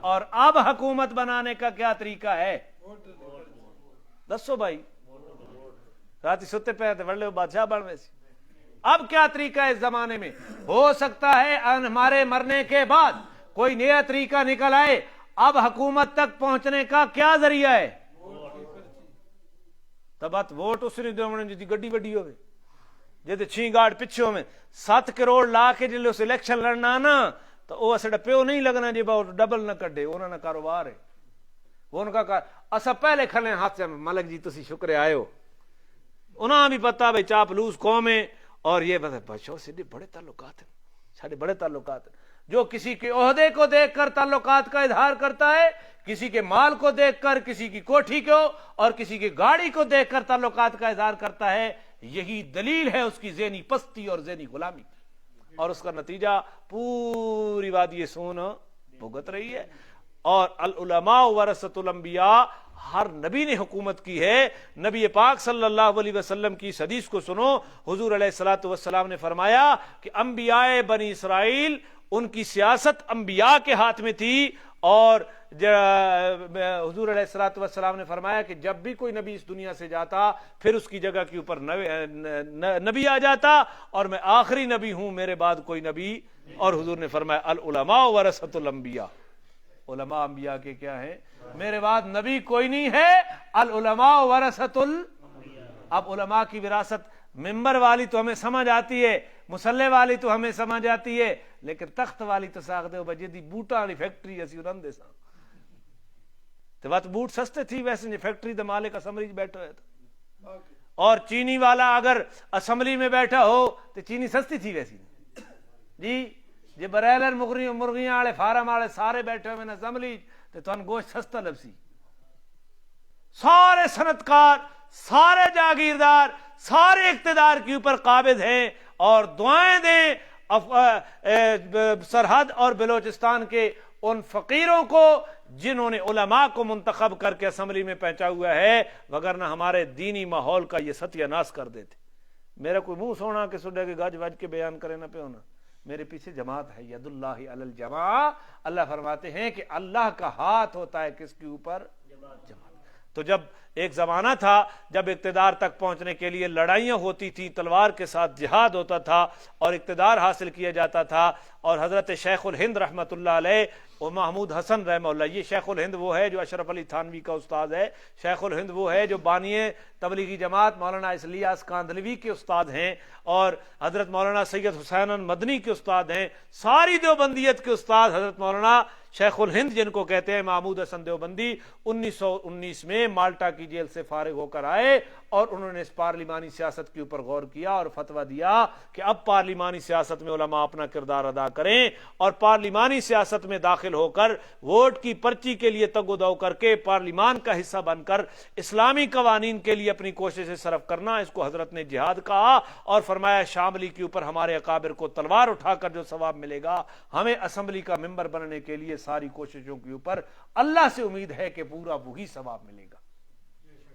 اور اب حکومت بنانے کا کیا طریقہ ہے؟ دسو بھائی, رات ستے پہ بڑھلے بادشاہ بن میں سے. اب کیا طریقہ ہے اس زمانے میں؟ ہو سکتا ہے ہمارے مرنے کے بعد کوئی نیا طریقہ نکل آئے. اب حکومت تک پہنچنے کا کیا ذریعہ ہے؟ تبات ووٹ اس نے دیونے جی گڈی وڈی ہوئے جیتے 6 گارڈ پچھوں میں 7 کروڑ لا کے جلے اس الیکشن لڑنا نا, تو وہ اسے پیو نہیں لگنا جی باؤ ڈبل نہ کڈے. انہوں نے کاروبار ہے, وہ ان کا اسا پہلے کھلے ہاتھ سے ملک جی تسی شکر آئے ہو. انہاں بھی پتا بھائی چاپلوس قوم ہے اور یہ بچوں سے بڑے تعلقات ہیں, سارے بڑے تعلقات ہیں. جو کسی کے عہدے کو دیکھ کر تعلقات کا اظہار کرتا ہے, کسی کے مال کو دیکھ کر, کسی کی کوٹھی کو اور کسی کی گاڑی کو دیکھ کر تعلقات کا اظہار کرتا ہے, یہی دلیل ہے اس کی ذہنی پستی اور ذہنی غلامی. اور اس کا نتیجہ پوری وادی سون بھگت رہی ہے. اور العلماء ورثۃ الانبیاء, ہر نبی نے حکومت کی ہے. نبی پاک صلی اللہ علیہ وسلم کی حدیث کو سنو. حضور علیہ الصلوۃ والسلام نے فرمایا کہ انبیاء بنی اسرائیل, ان کی سیاست انبیاء کے ہاتھ میں تھی. اور حضور علیہ الصلوۃ والسلام نے فرمایا کہ جب بھی کوئی نبی اس دنیا سے جاتا پھر اس کی جگہ کے اوپر نبی آ جاتا, اور میں آخری نبی ہوں, میرے بعد کوئی نبی. اور حضور نے فرمایا العلماء ورثۃ الانبیاء, علماء انبیاء کے کیا ہیں؟ میرے بعد نبی کوئی نہیں ہے. العلماء ورثۃ اب علماء کی وراثت ممبر والی تو ہمیں سمجھ آتی ہے, مسلے والی تو ہمیں سمجھ آتی ہے لیکن تخت والی تو ساکھ دے بجے دی بوٹاں والی فیکٹری اسی رہندے ساں تے وقت بوٹ سستے تھی ویسے جی فیکٹری دے مالک اسمبلی بیٹھا ہے تھا اور چینی والا اگر اسمبلی میں بیٹھا ہو تو چینی سستی تھی ویسی جی جی برائلر مرغیاں والے فارم والے سارے بیٹھے ہوئے اسمبلی تے تھن گوشت سستا لبسی سارے صنعتکار سارے جاگیردار سارے اقتدار کے اوپر قابض ہیں اور دعائیں دیں سرحد اور بلوچستان کے ان فقیروں کو جنہوں نے علماء کو منتخب کر کے اسمبلی میں پہنچا ہوا ہے وگرنہ ہمارے دینی ماحول کا یہ ستیہ ناش کر دیتے میرا کوئی منہ سونا کہ سڈے کے گج وج کے بیان کرے نہ پہ ہونا میرے پیچھے جماعت ہے ید اللہ علی الجماع اللہ فرماتے ہیں کہ اللہ کا ہاتھ ہوتا ہے کس کے اوپر جماعت تو جب ایک زمانہ تھا جب اقتدار تک پہنچنے کے لیے لڑائیاں ہوتی تھیں تلوار کے ساتھ جہاد ہوتا تھا اور اقتدار حاصل کیا جاتا تھا اور حضرت شیخ الہند رحمۃ اللہ علیہ اور محمود حسن رحمہ اللہ یہ شیخ الہند وہ ہے جو اشرف علی تھانوی کا استاد ہے شیخ الہند وہ ہے جو بانی تبلیغی جماعت مولانا الیاس کاندھلوی کے استاد ہیں اور حضرت مولانا سید حسین مدنی کے استاد ہیں ساری دیوبندیت کے استاد حضرت مولانا شیخ الہند جن کو کہتے ہیں محمود حسن دیوبندی 1919 میں مالٹا کی جیل سے فارغ ہو کر آئے اور انہوں نے اس پارلیمانی سیاست کے اوپر غور کیا اور فتویٰ دیا کہ اب پارلیمانی سیاست میں علماء اپنا کردار ادا کریں اور پارلیمانی سیاست میں داخل ہو کر ووٹ کی پرچی کے لیے تگ و دو کر کے پارلیمان کا حصہ بن کر اسلامی قوانین کے لیے اپنی کوششیں صرف کرنا اس کو حضرت نے جہاد کہا اور فرمایا شاملی کے اوپر ہمارے اکابر کو تلوار اٹھا کر جو ثواب ملے گا ہمیں اسمبلی کا ممبر بننے کے لیے ساری کوششوں کے اوپر اللہ سے امید ہے کہ پورا وہی ثواب ملے گا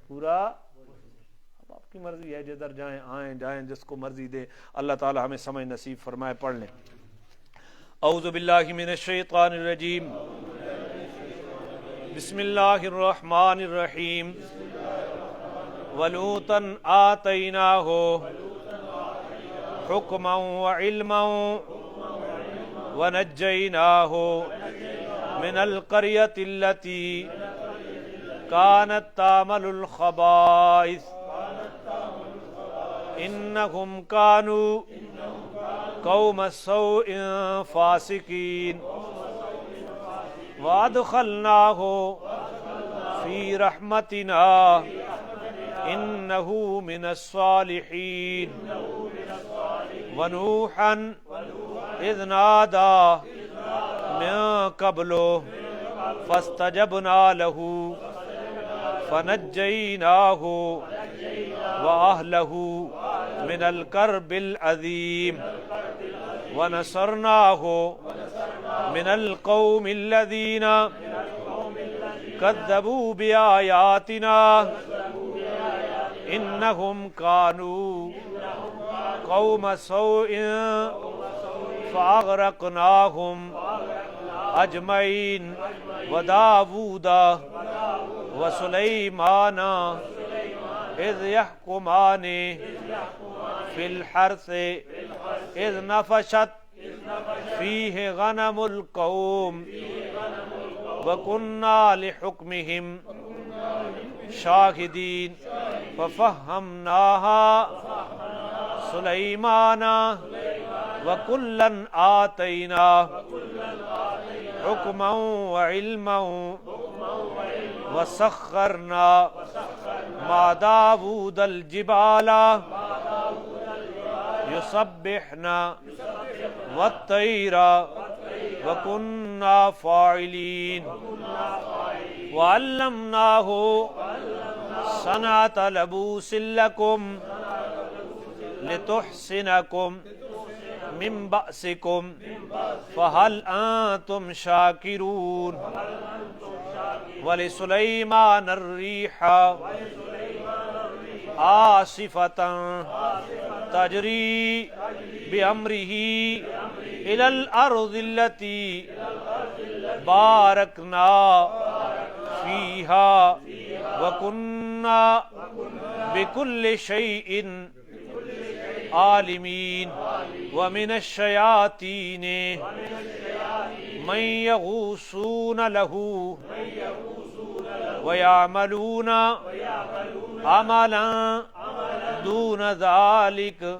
پورا اب آپ کی مرضی ہے جدھر جائیں آئیں جائیں جس کو مرضی دے اللہ تعالی ہمیں سمجھ نصیب فرمائے پڑھ لیں اعوذ باللہ من الشیطان الرجیم بسم اللہ الرحمن الرحیم ولوطا آتیناہ حکما وعلما ونجیناہ من القریة التي كانت تعمل الخبائث انهم كانوا قوم سوء فاسقين وادخلناه في رحمتنا انه من الصالحين ونوحا اذ نادى من قبل فاستجبنا له فنجيناه وأهله من الكرب العظيم ونصرناه من القوم الذين كذبوا بآياتنا إنهم كانوا قوم سوء فأغرقناهم أجمعين وداود وسليمان إذ يحكمان في الحرث إذ نفشت فيه غنم القوم وكنا لحكمهم شاهدين ففهمناها سليمان وكلا آتينا حكما وعلما وسخرنا مع داود الجبال يسبحنا والطير وكنا فاعلين وعلمناه صنعة لبوس لكم لتحسنكم من بأسكم فهل أنتم شاكرون ولسليمان الريح عاصفة تجري بأمره إلى الأرض التي باركنا فيها وكنا بكل شيء عالمين ومن الشياطين من يغوصون له ويعملون عملا دون ذلك